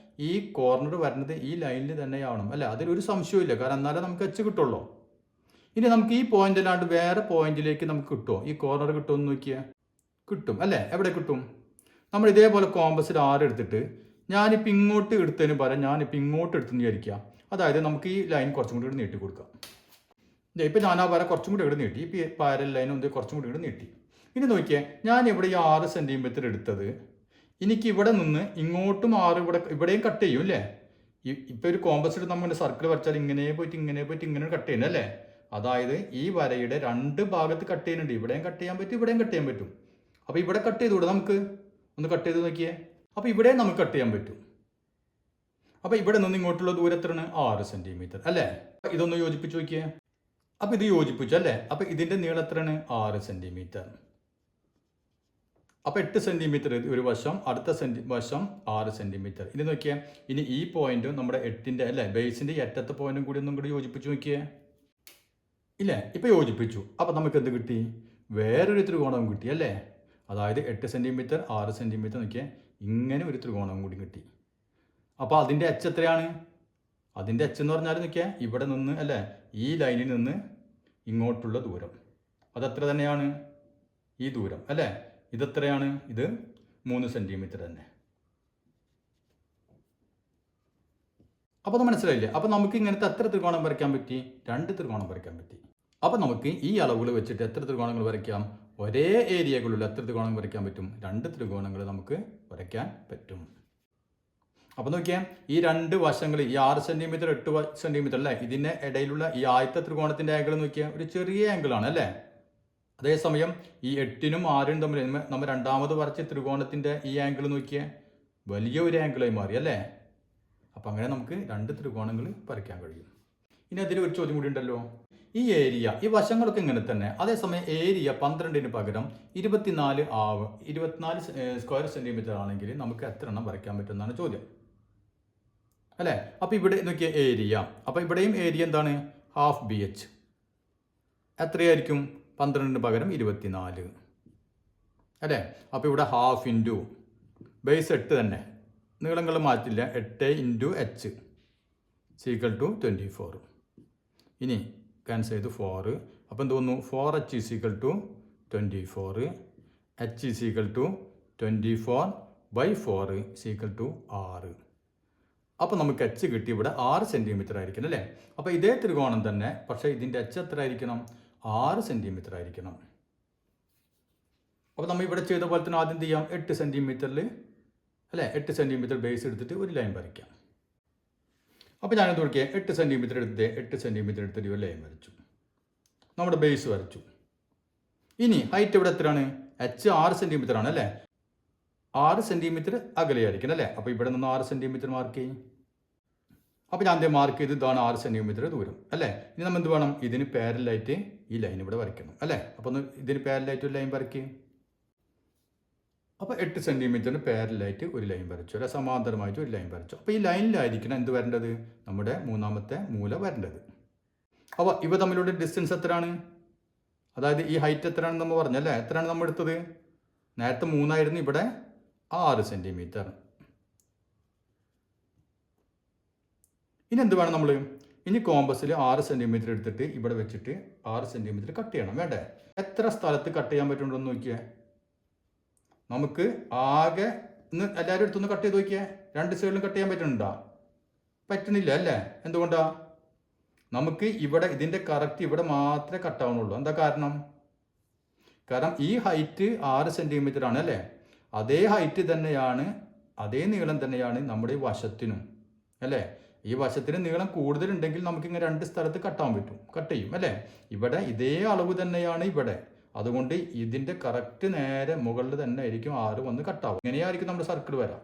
ഈ കോർണർ വരുന്നത്. ഈ ലൈനിൽ തന്നെയാവണം അല്ലേ. അതിലൊരു സംശയമില്ല, കാരണം എന്നാലേ നമുക്ക് എച്ച് കിട്ടുള്ളൂ. ഇനി നമുക്ക് ഈ പോയിന്റ് അല്ലാണ്ട് വേറെ പോയിന്റിലേക്ക് നമുക്ക് കിട്ടുമോ? ഈ കോർണർ കിട്ടുമെന്ന് നോക്കിയാൽ കിട്ടും അല്ലേ. എവിടെ കിട്ടും? നമ്മൾ ഇതേപോലെ കോമ്പസിൽ 6 എടുത്തിട്ട് ഞാനിപ്പോൾ ഇങ്ങോട്ട് എടുത്തതിന് പകരം ഞാനിപ്പോൾ ഇങ്ങോട്ട് എടുത്തെന്ന് വിചാരിക്കുക. അതായത് നമുക്ക് ഈ ലൈൻ കുറച്ചും കൂടി നീട്ടി കൊടുക്കാം. ഇപ്പം ഞാൻ ആ വര കുറച്ചും കൂടി ഇവിടെ നീട്ടി. ഇപ്പം പാരൽ ലൈൻ ഒന്ന് കുറച്ചും കൂടി ഇവിടെ നീട്ടി. ഇനി നോക്കിയേ, ഞാൻ ഇവിടെ ഈ 6 സെൻറ്റിമീറ്റർ എടുത്തത് എനിക്ക് ഇവിടെ നിന്ന് ഇങ്ങോട്ടും 6 ഇവിടെയും കട്ട് ചെയ്യും അല്ലേ? ഇപ്പം ഒരു കോമ്പസ് എടുത്ത് നമ്മൾ സർക്കിൾ വരച്ചാൽ ഇങ്ങനെ പോയിട്ട് ഇങ്ങനെ കട്ട് ചെയ്യുന്നത് അല്ലേ? അതായത് ഈ വരയുടെ 2 ഭാഗത്ത് കട്ട് ചെയ്യുന്നുണ്ട്. ഇവിടെയും കട്ട് ചെയ്യാൻ പറ്റും, ഇവിടെയും കട്ട് ചെയ്യാൻ പറ്റും. അപ്പോൾ ഇവിടെ കട്ട് ചെയ്തുകൂടെ നമുക്ക്? ഒന്ന് കട്ട് ചെയ്ത് നോക്കിയേ. അപ്പോൾ ഇവിടെയും നമുക്ക് കട്ട് ചെയ്യാൻ പറ്റും. അപ്പോൾ ഇവിടെ നിന്ന് ഇങ്ങോട്ടുള്ള ദൂരം എത്രയാണ്? 6 സെൻറ്റിമീറ്റർ അല്ലേ? ഇതൊന്ന് യോജിപ്പിച്ച് നോക്കിയേ. അപ്പോൾ ഇത് യോജിപ്പിച്ചു അല്ലേ? അപ്പോൾ ഇതിൻ്റെ നീളം എത്രയാണ്? 6 സെൻറ്റിമീറ്റർ. അപ്പോൾ 8 സെൻറ്റിമീറ്റർ ഒരു വശം, അടുത്ത വശം 6 സെൻറ്റിമീറ്റർ. ഇനി നോക്കിയേ, ഇനി ഈ പോയിന്റും നമ്മുടെ 8ൻ്റെ അല്ലേ ബേസിൻ്റെ അറ്റത്തെ പോയിന്റും കൂടി ഒന്നും കൂടി യോജിപ്പിച്ച് നോക്കിയേ. ഇല്ലേ? ഇപ്പോൾ യോജിപ്പിച്ചു. അപ്പോൾ നമുക്ക് എന്ത് കിട്ടി? വേറൊരു ത്രികോണവും കിട്ടി അല്ലേ? അതായത് 8 സെൻറ്റിമീറ്റർ 6 സെൻറ്റിമീറ്റർ നോക്കിയേ, ഇങ്ങനെ ഒരു ത്രികോണവും കൂടി കിട്ടി. അപ്പോൾ അതിൻ്റെ എച്ച് എത്രയാണ്? അതിൻ്റെ എച്ച് എന്ന് പറഞ്ഞാൽ നോക്കിയേ, ഇവിടെ നിന്ന് അല്ലേ ഈ ലൈനിൽ നിന്ന് ഇങ്ങോട്ടുള്ള ദൂരം അതെത്ര തന്നെയാണ്? ഈ ദൂരം അല്ലേ? ഇതെത്രയാണ്? ഇത് 3 സെൻറ്റിമീറ്റർ തന്നെ. അപ്പോൾ അത് മനസ്സിലായില്ലേ? അപ്പോൾ നമുക്ക് ഇങ്ങനത്തെ എത്ര ത്രികോണം വരയ്ക്കാൻ പറ്റി? 2 ത്രികോണം വരയ്ക്കാൻ പറ്റി. അപ്പോൾ നമുക്ക് ഈ അളവുകൾ വെച്ചിട്ട് എത്ര ത്രികോണങ്ങൾ വരയ്ക്കാം? ഒരേ ഏരിയകളുള്ള എത്ര ത്രികോണം വരയ്ക്കാൻ പറ്റും? 2 ത്രികോണങ്ങൾ നമുക്ക് വരയ്ക്കാൻ പറ്റും. അപ്പോൾ നോക്കിയാൽ ഈ 2 വശങ്ങൾ, ഈ 6 സെൻറ്റിമീറ്റർ 8 സെൻറ്റിമീറ്റർ അല്ലേ, ഇതിൻ്റെ ഇടയിലുള്ള ഈ ആദ്യത്തെ ത്രികോണത്തിൻ്റെ ആംഗിൾ നോക്കിയാൽ ഒരു ചെറിയ ആംഗിളാണ് അല്ലേ? അതേസമയം ഈ 8നും 6നും തമ്മിൽ നമ്മൾ രണ്ടാമത് വരച്ച ത്രികോണത്തിൻ്റെ ഈ ആംഗിൾ നോക്കിയാൽ വലിയ ഒരു ആംഗിളായി മാറി അല്ലേ? അപ്പോൾ അങ്ങനെ നമുക്ക് 2 ത്രികോണങ്ങൾ വരയ്ക്കാൻ കഴിയും. ഇനി അതിൽ ഒരു ചോദ്യം കൂടി ഉണ്ടല്ലോ. ഈ ഏരിയ, ഈ വശങ്ങളൊക്കെ ഇങ്ങനെ തന്നെ, അതേസമയം ഏരിയ 12ന് പകരം 24 സ്ക്വയർ സെൻറ്റിമീറ്റർ ആണെങ്കിൽ നമുക്ക് എത്ര എണ്ണം വരയ്ക്കാൻ പറ്റുമെന്നാണ് ചോദ്യം അല്ലേ? അപ്പോൾ ഇവിടെ നോക്കിയ ഏരിയ, അപ്പോൾ ഇവിടെയും ഏരിയ എന്താണ്? Half BH. എത്രയായിരിക്കും? 12ന് പകരം 24 അല്ലേ? അപ്പോൾ ഇവിടെ ഹാഫ് ഇൻറ്റു ബേസ് 8 തന്നെ, നീളങ്ങൾ മാറ്റില്ല, 8 ഇൻറ്റു H ഈക്വൽ ടു 24. ഇനി ക്യാൻസൽ ചെയ്ത് 4. അപ്പോൾ എന്ത് തോന്നുന്നു? 4H equal to 24. H equal to 24/4 equal to 6. അപ്പോൾ നമുക്ക് H കിട്ടി. ഇവിടെ 6 സെൻറ്റിമീറ്റർ ആയിരിക്കണം അല്ലേ? അപ്പോൾ ഇതേ ത്രികോണം തന്നെ, പക്ഷേ ഇതിൻ്റെ H എത്ര ആയിരിക്കണം? 6 സെൻറ്റിമീറ്റർ ആയിരിക്കണം. അപ്പോൾ നമ്മൾ ഇവിടെ ചെയ്ത പോലെ തന്നെ ആദ്യം എന്ത് ചെയ്യാം? 8 സെൻറ്റിമീറ്ററിൽ അല്ലേ, 8 സെൻറ്റിമീറ്റർ ബേസ് എടുത്തിട്ട് ഒരു ലൈൻ വരയ്ക്കാം. അപ്പോൾ ഞാനെന്ത് നോക്കിയാൽ 8 സെൻറ്റിമീറ്റർ എടുത്തിട്ട് ഒരു ലൈൻ വരച്ചു, നമ്മുടെ ബേസ് വരച്ചു. ഇനി ഹൈറ്റ് ഇവിടെ എത്രയാണ്? H 6 സെൻറ്റിമീറ്റർ ആണ് അല്ലേ? 6 സെൻറ്റിമീറ്റർ അകലെയായിരിക്കണം അല്ലേ? അപ്പോൾ ഇവിടെ നിന്ന് 6 സെൻറ്റിമീറ്റർ മാർക്ക് ചെയ്യും. അപ്പോൾ ഞാൻ അതേ മാർക്ക് ചെയ്ത് ഇതാണ് 6 സെൻറ്റിമീറ്റർ ദൂരം അല്ലേ? ഇനി നമ്മൾ എന്ത് വേണം? ഇതിന് പാരലായിട്ട് ഈ ലൈൻ ഇവിടെ വരയ്ക്കണം അല്ലേ? അപ്പോൾ ഒന്ന് ഇതിന് പാരലായിട്ട് ഒരു ലൈൻ വരയ്ക്കും. അപ്പോൾ 8 സെൻറ്റിമീറ്ററിന് പാരലായിട്ട് ഒരു ലൈൻ വരച്ചു അല്ലെ? സമാന്തരമായിട്ട് ഒരു ലൈൻ വരച്ചു. അപ്പോൾ ഈ ലൈനിലായിരിക്കണം എന്ത് വരേണ്ടത്? നമ്മുടെ മൂന്നാമത്തെ മൂല വരേണ്ടത്. അപ്പോൾ ഇവ തമ്മിലുള്ള ഡിസ്റ്റൻസ് എത്രയാണ്? അതായത് ഈ ഹൈറ്റ് എത്രയാണെന്ന് നമ്മൾ പറഞ്ഞല്ലേ? എത്രയാണ് നമ്മൾ എടുത്തത്? നേരത്തെ 3 ആയിരുന്നു, ഇവിടെ 6 സെൻറ്റിമീറ്റർ. ഇനി എന്ത് വേണം നമ്മൾ? ഇനി കോമ്പസിൽ 6 സെൻറ്റിമീറ്റർ എടുത്തിട്ട് ഇവിടെ വെച്ചിട്ട് 6 സെൻറ്റിമീറ്റർ കട്ട് ചെയ്യണം വേണ്ടേ? എത്ര സ്ഥലത്ത് കട്ട് ചെയ്യാൻ പറ്റുന്നുണ്ടോ എന്ന് നോക്കിയേ. നമുക്ക് ആകെ എല്ലാവരും എടുത്തൊന്ന് കട്ട് ചെയ്ത് നോക്കിയേ. 2 സൈഡിലും കട്ട് ചെയ്യാൻ പറ്റുന്നുണ്ടോ? പറ്റുന്നില്ല അല്ലേ? എന്തുകൊണ്ടാ? നമുക്ക് ഇവിടെ ഇതിൻ്റെ കറക്റ്റ് ഇവിടെ മാത്രമേ കട്ടാവുന്നുള്ളൂ. എന്താ കാരണം? കാരണം ഈ ഹൈറ്റ് 6 സെൻറ്റിമീറ്റർ ആണ് അല്ലേ? അതേ ഹൈറ്റ് തന്നെയാണ്, അതേ നീളം തന്നെയാണ് നമ്മുടെ ഈ വശത്തിനും അല്ലേ? ഈ വശത്തിന് നീളം കൂടുതലുണ്ടെങ്കിൽ നമുക്കിങ്ങനെ 2 സ്ഥലത്ത് കട്ടാൻ പറ്റും, കട്ട് ചെയ്യും അല്ലേ? ഇവിടെ ഇതേ അളവ് തന്നെയാണ് ഇവിടെ. അതുകൊണ്ട് ഇതിൻ്റെ കറക്റ്റ് നേരെ മുകളിൽ തന്നെ ആയിരിക്കും 6 വന്ന് കട്ടാവും. ഇങ്ങനെയായിരിക്കും നമ്മുടെ സർക്കിൾ വരാം.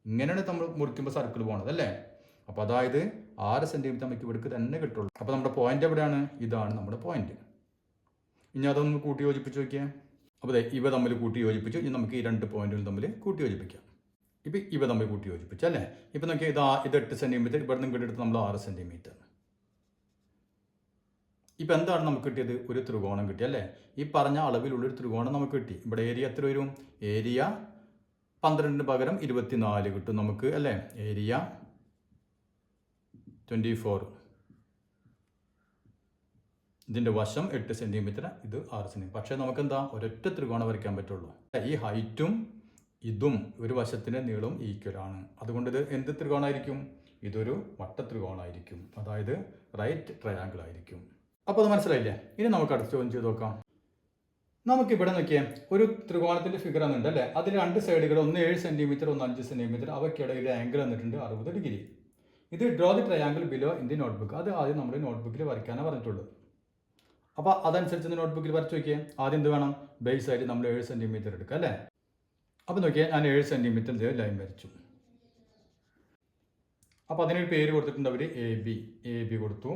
ഇങ്ങനെയാണ് നമ്മൾ മുറിക്കുമ്പോൾ സർക്കിൾ പോകണത് അല്ലേ? അപ്പോൾ അതായത് 6 സെൻറ്റിമീറ്റർ നമുക്ക് ഇവിടേക്ക് തന്നെ കിട്ടുള്ളൂ. അപ്പോൾ നമ്മുടെ പോയിന്റ് എവിടെയാണ്? ഇതാണ് നമ്മുടെ പോയിന്റ്. ഇനി അതൊന്ന് കൂട്ടി യോജിപ്പിച്ച് നോക്കിയാൽ, അപ്പോൾ ഇവ തമ്മിൽ കൂട്ടി യോജിപ്പിച്ചു. ഇനി നമുക്ക് ഈ 2 പോയിന്റുകൾ തമ്മിൽ കൂട്ടി യോജിപ്പിക്കാം. ഇപ്പോൾ ഇവ തമ്മിൽ കൂട്ടി യോജിപ്പിച്ചു അല്ലേ? ഇപ്പോൾ നോക്കിയാൽ ഇത് 8 സെൻറ്റിമീറ്റർ, ഇവിടെ നിന്ന് ഇങ്ങോട്ട് എടുത്ത് നമ്മൾ 6 സെൻറ്റിമീറ്റർ. ഇപ്പോൾ എന്താണ് നമുക്ക് കിട്ടിയത്? ഒരു ത്രികോണം കിട്ടി അല്ലേ? ഈ പറഞ്ഞ അളവിലുള്ളൊരു ത്രികോണം നമുക്ക് കിട്ടി. ഇവിടെ ഏരിയ എത്ര വരും? ഏരിയ 12ന് പകരം 24 കിട്ടും നമുക്ക് അല്ലേ? ഏരിയ 24. ഇതിൻ്റെ വശം 8 സെൻറ്റിമീറ്റർ, ഇത് 6 സെൻറ്റിമീറ്റർ. പക്ഷേ നമുക്കെന്താ? ഒരൊറ്റ ത്രികോണം വരയ്ക്കാൻ പറ്റുള്ളൂ. ഈ ഹൈറ്റും ഇതും ഒരു വശത്തിൻ്റെ നീളവും ഈക്വലാണ്. അതുകൊണ്ട് ഇത് എന്ത് ത്രികോണമായിരിക്കും? ഇതൊരു വട്ട ത്രികോണമായിരിക്കും. അതായത് റൈറ്റ് ട്രയാങ്കിൾ ആയിരിക്കും. അപ്പോൾ അത് മനസ്സിലായില്ലേ? ഇനി നമുക്ക് അടുത്ത ചോദ്യം ചെയ്ത് നോക്കാം. നമുക്കിവിടെ നോക്കിയാൽ ഒരു ത്രികോണത്തിൻ്റെ ഫിഗർ എന്നുണ്ട് അല്ലേ? അതിൽ രണ്ട് സൈഡുകൾ ഒന്ന് 7 സെൻറ്റിമീറ്റർ ഒന്ന് 5 സെൻറ്റിമീറ്റർ അവയ്ക്കിടയിൽ ആംഗിൾ വന്നിട്ടുണ്ട് 60 ഡിഗ്രി. ഇത് draw the triangle below in the notebook. അത് ആദ്യം നമ്മുടെ നോട്ട്ബുക്കിൽ വരയ്ക്കാനാണ് പറഞ്ഞിട്ടുള്ളത്. അപ്പോൾ അതനുസരിച്ച് നോട്ട്ബുക്കിൽ വരച്ച് നോക്കിയാൽ ആദ്യം എന്ത് വേണം? ബേസ് ആയിട്ട് നമ്മൾ 7 സെൻറ്റിമീറ്റർ എടുക്കുക അല്ലേ? അപ്പോൾ നോക്കിയാൽ ഞാൻ 7 സെൻറ്റിമീറ്റർ ലൈൻ വരച്ചു. അപ്പോൾ അതിനൊരു പേര് കൊടുത്തിട്ടുണ്ട് അവർ എ ബി കൊടുത്തു.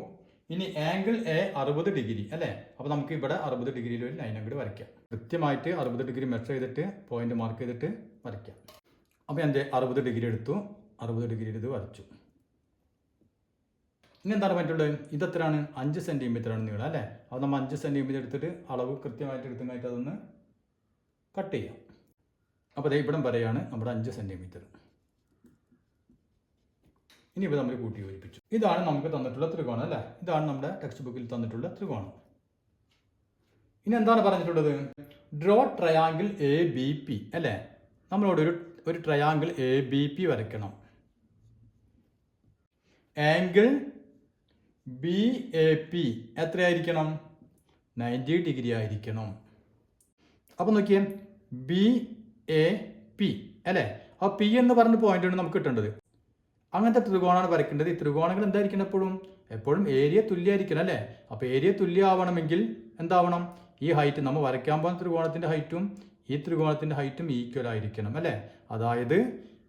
ഇനി ആംഗിൾ എ 60 ഡിഗ്രി അല്ലേ? അപ്പോൾ നമുക്ക് ഇവിടെ 60 ഡിഗ്രിയിൽ ഒരു ലൈൻ അങ്ങോട്ട് വരയ്ക്കാം. കൃത്യമായിട്ട് 60 ഡിഗ്രി മെഷർ ചെയ്തിട്ട് പോയിന്റ് മാർക്ക് ചെയ്തിട്ട് വരയ്ക്കാം. അപ്പോൾ ഞാൻ 60 ഡിഗ്രി എടുത്തു, 60 ഡിഗ്രിയിൽ ഇത് വരച്ചു. ഇനി എന്താണ് പറ്റുള്ളത്? ഇതെത്രയാണ്? 5 സെൻറ്റിമീറ്റർ ആണ് നീളം അല്ലേ? അപ്പോൾ നമ്മൾ 5 സെൻറ്റിമീറ്റർ എടുത്തിട്ട് അളവ് കൃത്യമായിട്ട് എടുത്തുമായിട്ട് അതൊന്ന് കട്ട് ചെയ്യാം. അപ്പോൾ അതേ ഇവിടം വരെയാണ് നമ്മുടെ 5 സെൻറ്റിമീറ്റർ. ഇനി ഇപ്പോൾ നമ്മൾ കൂട്ടി യോജിപ്പിച്ചു. ഇതാണ് നമുക്ക് തന്നിട്ടുള്ള ത്രികോണം അല്ലേ? ഇതാണ് നമ്മുടെ ടെക്സ്റ്റ് ബുക്കിൽ തന്നിട്ടുള്ള ത്രികോണം. ഇനി എന്താണ് പറഞ്ഞിട്ടുള്ളത്? Draw triangle A B P അല്ലേ? നമ്മളോട് ഒരു ട്രയാങ്കിൾ എ ബി പി വരയ്ക്കണം. ആംഗിൾ ബി എ പി എത്രയായിരിക്കണം? 90 ഡിഗ്രി ആയിരിക്കണം. അപ്പോൾ നോക്കിയേ, ബി എ പി അല്ലേ? ആ പി എന്ന് പറഞ്ഞ പോയിന്റാണ് നമുക്ക് കിട്ടേണ്ടത്. അങ്ങനത്തെ ത്രികോണമാണ് വരയ്ക്കേണ്ടത്. ഈ ത്രികോണങ്ങൾ എന്തായിരിക്കണം? എപ്പോഴും ഏരിയ തുല്യമായിരിക്കണം അല്ലേ? അപ്പോൾ ഏരിയ തുല്യമാവണമെങ്കിൽ എന്താവണം? ഈ ഹൈറ്റ് നമ്മൾ വരയ്ക്കാൻ പോകുന്ന ത്രികോണത്തിൻ്റെ ഹൈറ്റും ഈ ത്രികോണത്തിൻ്റെ ഹൈറ്റും ഈക്വൽ ആയിരിക്കണം അല്ലേ? അതായത്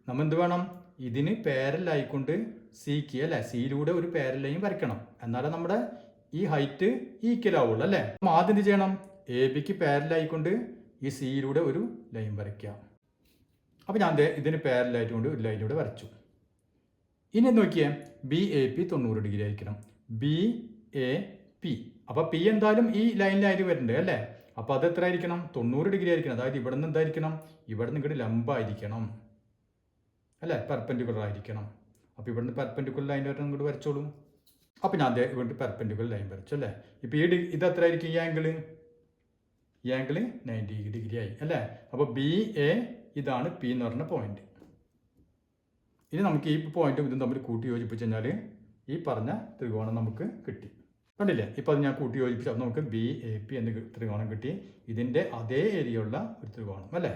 നമ്മൾ എന്ത് വേണം? ഇതിന് പാരലായിക്കൊണ്ട് സിക്ക് അല്ലേ? സിയിലൂടെ ഒരു പാരൽ ലൈൻ വരയ്ക്കണം. എന്നാലേ നമ്മുടെ ഈ ഹൈറ്റ് ഈക്വൽ ആവുള്ളൂ അല്ലേ? നമ്മൾ ആദ്യം എന്ത് ചെയ്യണം? എ ബിക്ക് പാരലായിക്കൊണ്ട് ഈ സിയിലൂടെ ഒരു ലൈൻ വരയ്ക്കാം. അപ്പോൾ ഞാൻ ഇതിന് പാരലായിട്ടുകൊണ്ട് ഒരു ലൈനിലൂടെ വരച്ചു. ഇനി നോക്കിയേ, ബി എ പി 90 ഡിഗ്രി ആയിരിക്കണം. ബി എ പി, അപ്പോൾ പി എന്തായാലും ഈ ലൈനിലായിട്ട് വരുന്നുണ്ട് അല്ലേ? അപ്പോൾ അത് എത്ര ആയിരിക്കണം? 90 ഡിഗ്രി ആയിരിക്കണം. അതായത് ഇവിടെ നിന്ന് എന്തായിരിക്കണം? ഇവിടെ നിന്ന് ഇങ്ങോട്ട് ലംബമായിരിക്കണം അല്ലേ? പെർപെൻഡിക്കുലർ ആയിരിക്കണം. അപ്പോൾ ഇവിടുന്ന് പെർപെൻഡിക്കുലർ ലൈൻ വരെ ഇങ്ങോട്ട് വരച്ചോളൂ. അപ്പോൾ ഞാൻ ഇവിടെ പെർപെൻഡിക്കുലർ ലൈൻ വരച്ചു അല്ലേ? ഇപ്പോൾ ഇത് എത്ര ആയിരിക്കും? ഈ ആംഗിൾ 90 ഡിഗ്രി ആയി അല്ലേ? അപ്പോൾ ബി എ ഇതാണ് പി എന്ന് പറഞ്ഞ പോയിന്റ്. ഇനി നമുക്ക് ഈ പോയിന്റും ഇതും തമ്മിൽ കൂട്ടി യോജിപ്പിച്ച് കഴിഞ്ഞാൽ ഈ പറഞ്ഞ ത്രികോണം നമുക്ക് കിട്ടി. കണ്ടില്ലേ? ഇപ്പോൾ അത് ഞാൻ കൂട്ടി യോജിപ്പിച്ചു. അപ്പോൾ നമുക്ക് ബി എ പി എന്ന ത്രികോണം കിട്ടി. ഇതിൻ്റെ അതേ ഏരിയ ഉള്ള ഒരു ത്രികോണം അല്ലേ?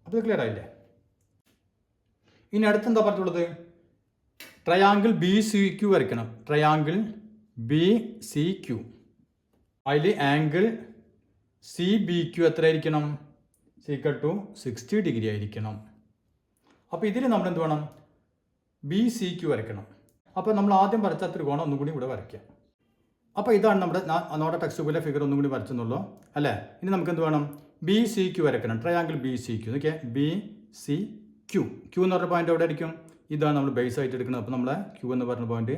അപ്പോൾ ഇത് ക്ലിയർ ആയില്ലേ? ഇനി അടുത്തെന്താ പറഞ്ഞിട്ടുള്ളത്? ട്രയാങ്കിൾ ബി സി ക്യു വരയ്ക്കണം. ട്രയാങ്കിൾ ബി സി ക്യു, അതിൽ ആംഗിൾ സി ബി ക്യു എത്ര ആയിരിക്കണം? ഈക്വൽ ടു 60 ഡിഗ്രി ആയിരിക്കണം. അപ്പോൾ ഇതിൽ നമ്മൾ എന്ത് വേണം? ബി സി ക്യു വരയ്ക്കണം. അപ്പോൾ നമ്മൾ ആദ്യം വരച്ച ത്രികോണം ഒന്നും കൂടി ഇവിടെ വരയ്ക്കാം. അപ്പോൾ ഇതാണ് നമ്മുടെ ടെക്സ്റ്റ് ബുക്കിലെ ഫിഗർ ഒന്നും കൂടി വരച്ചെന്നുള്ളൂ അല്ലേ? ഇനി നമുക്ക് എന്ത് വേണം? ബി സി ക്യു വരയ്ക്കണം. ട്രയാങ്കിൾ ബി സി ക്യു നോക്കിയാൽ ബി സി ക്യു എന്ന് പറഞ്ഞ പോയിന്റ് എവിടെ ആയിരിക്കും? ഇതാണ് നമ്മൾ ബേസ് ആയിട്ട് എടുക്കുന്നത്. അപ്പോൾ നമ്മളെ ക്യു എന്ന് പറഞ്ഞ പോയിന്റ്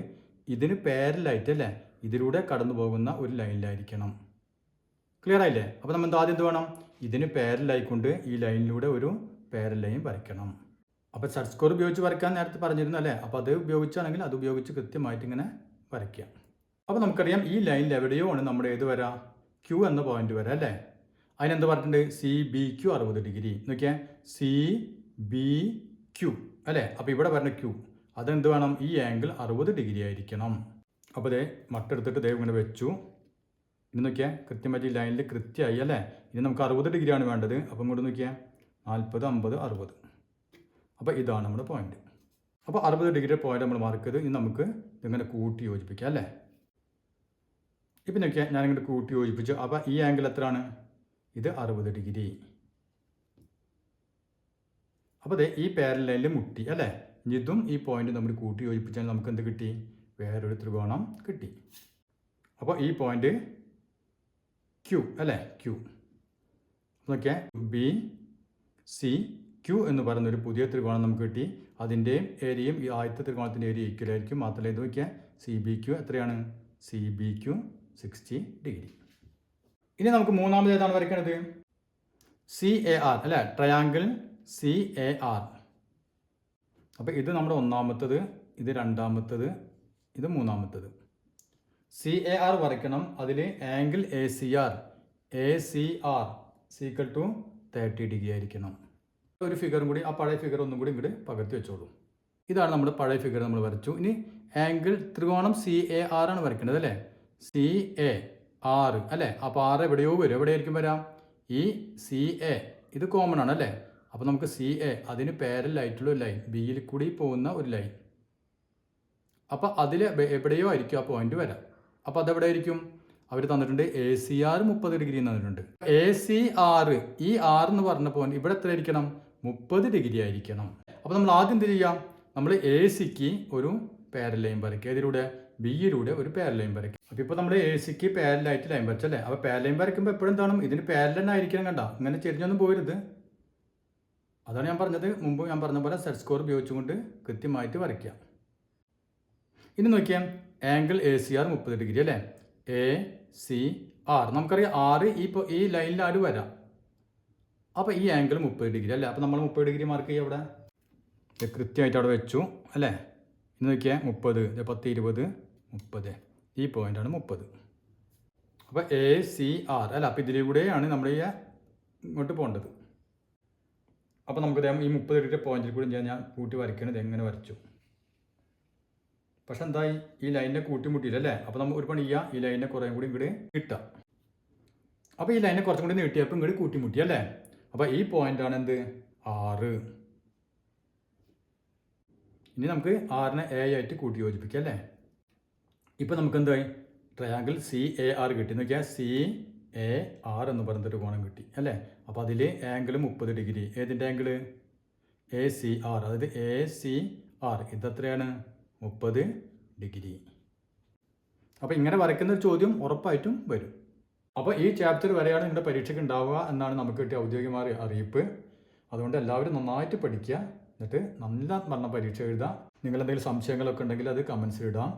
ഇതിന് പാരലായിട്ട് അല്ലേ? ഇതിലൂടെ കടന്നു പോകുന്ന ഒരു ലൈനിലായിരിക്കണം. ക്ലിയർ ആയില്ലേ? അപ്പോൾ നമ്മൾ ആദ്യം എന്ത് വേണം? ഇതിന് പാരലായിക്കൊണ്ട് ഈ ലൈനിലൂടെ ഒരു പാരൽ ലൈൻ വരയ്ക്കണം. അപ്പോൾ സെറ്റ് സ്കോർ ഉപയോഗിച്ച് വരയ്ക്കാൻ നേരത്തെ പറഞ്ഞിരുന്നു അല്ലേ? അപ്പോൾ അത് ഉപയോഗിച്ചാണെങ്കിൽ അത് ഉപയോഗിച്ച് കൃത്യമായിട്ട് ഇങ്ങനെ വരയ്ക്കാം. അപ്പോൾ നമുക്കറിയാം ഈ ലൈനിൽ എവിടെയോ ആണ് നമ്മുടെ ഏത് വരാം? ക്യൂ എന്ന പോയിന്റ് വരാം അല്ലേ? അതിനെന്ത് പറഞ്ഞിട്ടുണ്ട്? സി ബി ക്യു 60 ഡിഗ്രി നോക്കിയാൽ സി ബി ക്യു അല്ലേ? അപ്പോൾ ഇവിടെ വരുന്ന ക്യൂ അതെന്ത് വേണം? ഈ ആംഗിൾ 60 ഡിഗ്രി ആയിരിക്കണം. അപ്പോൾ ദേ മട്ടെടുത്തിട്ട് ദേ ഇങ്ങനെ വെച്ചു. ഇനി നോക്കിയാൽ കൃത്യമായിട്ട് ഈ ലൈനിൽ കൃത്യമായി അല്ലേ? ഇനി നമുക്ക് 60 ഡിഗ്രിയാണ് വേണ്ടത്. അപ്പോൾ ഇങ്ങോട്ട് നോക്കിയാൽ 40, 50, 60. അപ്പോൾ ഇതാണ് നമ്മുടെ പോയിന്റ്. അപ്പോൾ 60 ഡിഗ്രി പോയിന്റ് നമ്മൾ മാർക്ക് ചെയ്ത് ഇനി നമുക്ക് ഇതിങ്ങനെ കൂട്ടി യോജിപ്പിക്കാം അല്ലേ? ഇപ്പം നോക്കിയാൽ ഞാനിങ്ങോട്ട് കൂട്ടി യോജിപ്പിച്ചു. അപ്പോൾ ഈ ആംഗിൾ എത്രയാണ്? ഇത് 60 ഡിഗ്രി. അപ്പോൾ അതെ ഈ പാരലൽ ലൈനിൽ മുട്ടി അല്ലേ? ഇതും ഈ പോയിന്റ് നമ്മൾ കൂട്ടി യോജിപ്പിച്ചാൽ നമുക്ക് എന്ത് കിട്ടി? വേറൊരു ത്രികോണം കിട്ടി. അപ്പോൾ ഈ പോയിന്റ് ക്യൂ അല്ലേ? ക്യൂ നോക്കിയാൽ ബി സി ക്യൂ എന്ന് പറയുന്നൊരു പുതിയ ത്രികോണം നമുക്ക് കിട്ടി. അതിൻ്റെയും ഏരിയയും ഈ ആദ്യത്തെ ത്രികോണത്തിൻ്റെ ഏരിയ ഈക്വൽ ആയിരിക്കും. മാത്രമല്ല ഇത് നോക്കിയാൽ സി ബി ക്യൂ എത്രയാണ്? C B Q 60 degree. ഇനി നമുക്ക് മൂന്നാമത് ഏതാണ് വരയ്ക്കേണ്ടത്? സി എ ആർ അല്ലേ? Triangle C A R. അപ്പോൾ ഇത് നമ്മുടെ ഒന്നാമത്തത്, ഇത് രണ്ടാമത്തത്, ഇത് മൂന്നാമത്തത്. സി എ ആർ വരയ്ക്കണം. അതിൽ angle A C R is equal to 30 degree ആയിരിക്കണം. ഒരു ഫിഗറും കൂടി ആ പഴയ ഫിഗർ ഒന്നും കൂടി ഇങ്ങോട്ട് പകർത്തി വെച്ചോളൂ. ഇതാണ് നമ്മുടെ പഴയ ഫിഗർ നമ്മൾ വരച്ചു. ഇനി ആംഗിൾ ത്രികോണം സി എ ആർ ആണ് വരയ്ക്കേണ്ടത് അല്ലേ? സി എ 6 അല്ലേ? അപ്പോൾ 6 എവിടെയോ വരും. എവിടെയായിരിക്കും വരാം? ഈ സി എ ഇത് കോമൺ ആണ് അല്ലേ? അപ്പോൾ നമുക്ക് സി എ അതിന് പാരലായിട്ടുള്ള ഒരു ലൈൻ, ബിയിൽ കൂടി പോകുന്ന ഒരു ലൈൻ. അപ്പോൾ അതിൽ എവിടെയോ ആയിരിക്കും ആ പോയിന്റ് വരാം. അപ്പോൾ അതെവിടെ ആയിരിക്കും? അവർ തന്നിട്ടുണ്ട് എ സി ആർ 30 ഡിഗ്രി തന്നിട്ടുണ്ട്. എ സി ആർ, ഈ ആർ എന്ന് പറഞ്ഞ പോയിന്റ് ഇവിടെ എത്ര ആയിരിക്കണം? 30 ഡിഗ്രി ആയിരിക്കണം. അപ്പോൾ നമ്മൾ ആദ്യം എന്ത് ചെയ്യാം? നമ്മൾ എ സിക്ക് ഒരു പാരലൈൻ വരയ്ക്കുക. ഇതിലൂടെ ബിയിലൂടെ ഒരു പാരലൈൻ വരയ്ക്കും. അപ്പോൾ ഇപ്പോൾ നമ്മൾ എ സിക്ക് പാരലായിട്ട് ലൈൻ വരച്ചല്ലേ? അപ്പോൾ പാരലൈൻ വരയ്ക്കുമ്പോൾ എപ്പോഴും എന്താണ്? ഇതിന് പാരലൻ ആയിരിക്കണം. കണ്ട, ഇങ്ങനെ ചെരിഞ്ഞൊന്നും പോരുത്. അതാണ് ഞാൻ പറഞ്ഞത്, മുമ്പ് ഞാൻ പറഞ്ഞ പോലെ സെറ്റ് സ്കോർ ഉപയോഗിച്ചുകൊണ്ട് കൃത്യമായിട്ട് വരയ്ക്കുക. ഇനി നോക്കിയാൽ angle A C R 30 degree അല്ലേ? എ സി ആർ നമുക്കറിയാം, ആറ് ഈ ലൈനിൽ ആര് വരാം. അപ്പോൾ ഈ ആംഗിൾ 30 ഡിഗ്രി അല്ലേ? അപ്പോൾ നമ്മൾ 30 ഡിഗ്രി മാർക്ക് ചെയ്യുക. അവിടെ കൃത്യമായിട്ട് അവിടെ വെച്ചു അല്ലേ? ഇന്ന് നോക്കിയാൽ 30, 10, 20, 30, ഈ പോയിൻ്റാണ് 30. അപ്പോൾ എ സി ആർ അല്ല? അപ്പോൾ ഇതിലൂടെയാണ് നമ്മൾ ഇങ്ങോട്ട് പോകേണ്ടത്. അപ്പോൾ നമുക്ക് ഈ 30 ഡിഗ്രി പോയിന്റിൽ കൂടി ഞാൻ കൂട്ടി വരയ്ക്കണത് എങ്ങനെ വരച്ചു. പക്ഷെ എന്തായി? ഈ ലൈനിനെ കൂട്ടിമുട്ടിയില്ല അല്ലേ? അപ്പോൾ നമ്മൾ ഒരു പണി ചെയ്യുക, ഈ ലൈനിനെ കുറേ കൂടി ഇങ്ങോട്ട് കിട്ടുക. അപ്പോൾ ഈ ലൈനെ കുറച്ചും കൂടി നീട്ടിയപ്പോൾ ഇങ്ങോട്ട് കൂട്ടിമുട്ടി അല്ലേ? അപ്പോൾ ഈ പോയിൻ്റാണ് എന്ത്? 6. ഇനി നമുക്ക് 6നെ എ ആയിട്ട് കൂട്ടി യോജിപ്പിക്കാം അല്ലേ? ഇപ്പോൾ നമുക്ക് എന്തായി? ട്രയാങ്കിൾ സി എ ആർ കിട്ടി. നോക്കിയാൽ സി എ ആർ എന്ന് പറഞ്ഞൊരു കോണം കിട്ടി അല്ലേ? അപ്പോൾ അതിൽ ആംഗിൾ 30 ഡിഗ്രി. ഏതിൻ്റെ ആംഗിൾ? A C R. അതായത് എ സി ആർ ഇതെത്രയാണ്? 30 ഡിഗ്രി. അപ്പോൾ ഇങ്ങനെ വരയ്ക്കുന്ന ഒരു ചോദ്യം ഉറപ്പായിട്ടും വരും. അപ്പോൾ ഈ ചാപ്റ്റർ വരെയാണ് നിങ്ങളുടെ പരീക്ഷയ്ക്ക് ഉണ്ടാവുക എന്നാണ് നമുക്ക് കിട്ടിയ ഔദ്യോഗികമായ അറിയിപ്പ്. അതുകൊണ്ട് എല്ലാവരും നന്നായിട്ട് പഠിക്കുക, എന്നിട്ട് നല്ല പറഞ്ഞ പരീക്ഷ എഴുതുക. നിങ്ങളെന്തെങ്കിലും സംശയങ്ങളൊക്കെ ഉണ്ടെങ്കിൽ അത് കമൻസിൽ ഇടാം.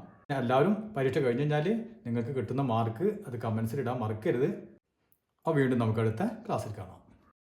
എല്ലാവരും പരീക്ഷ കഴിഞ്ഞ് കഴിഞ്ഞാൽ നിങ്ങൾക്ക് കിട്ടുന്ന മാർക്ക് അത് കമൻസിൽ ഇടാൻ മറക്കരുത്. അപ്പോൾ വീണ്ടും നമുക്ക് അടുത്ത ക്ലാസ്സിൽ കാണാം.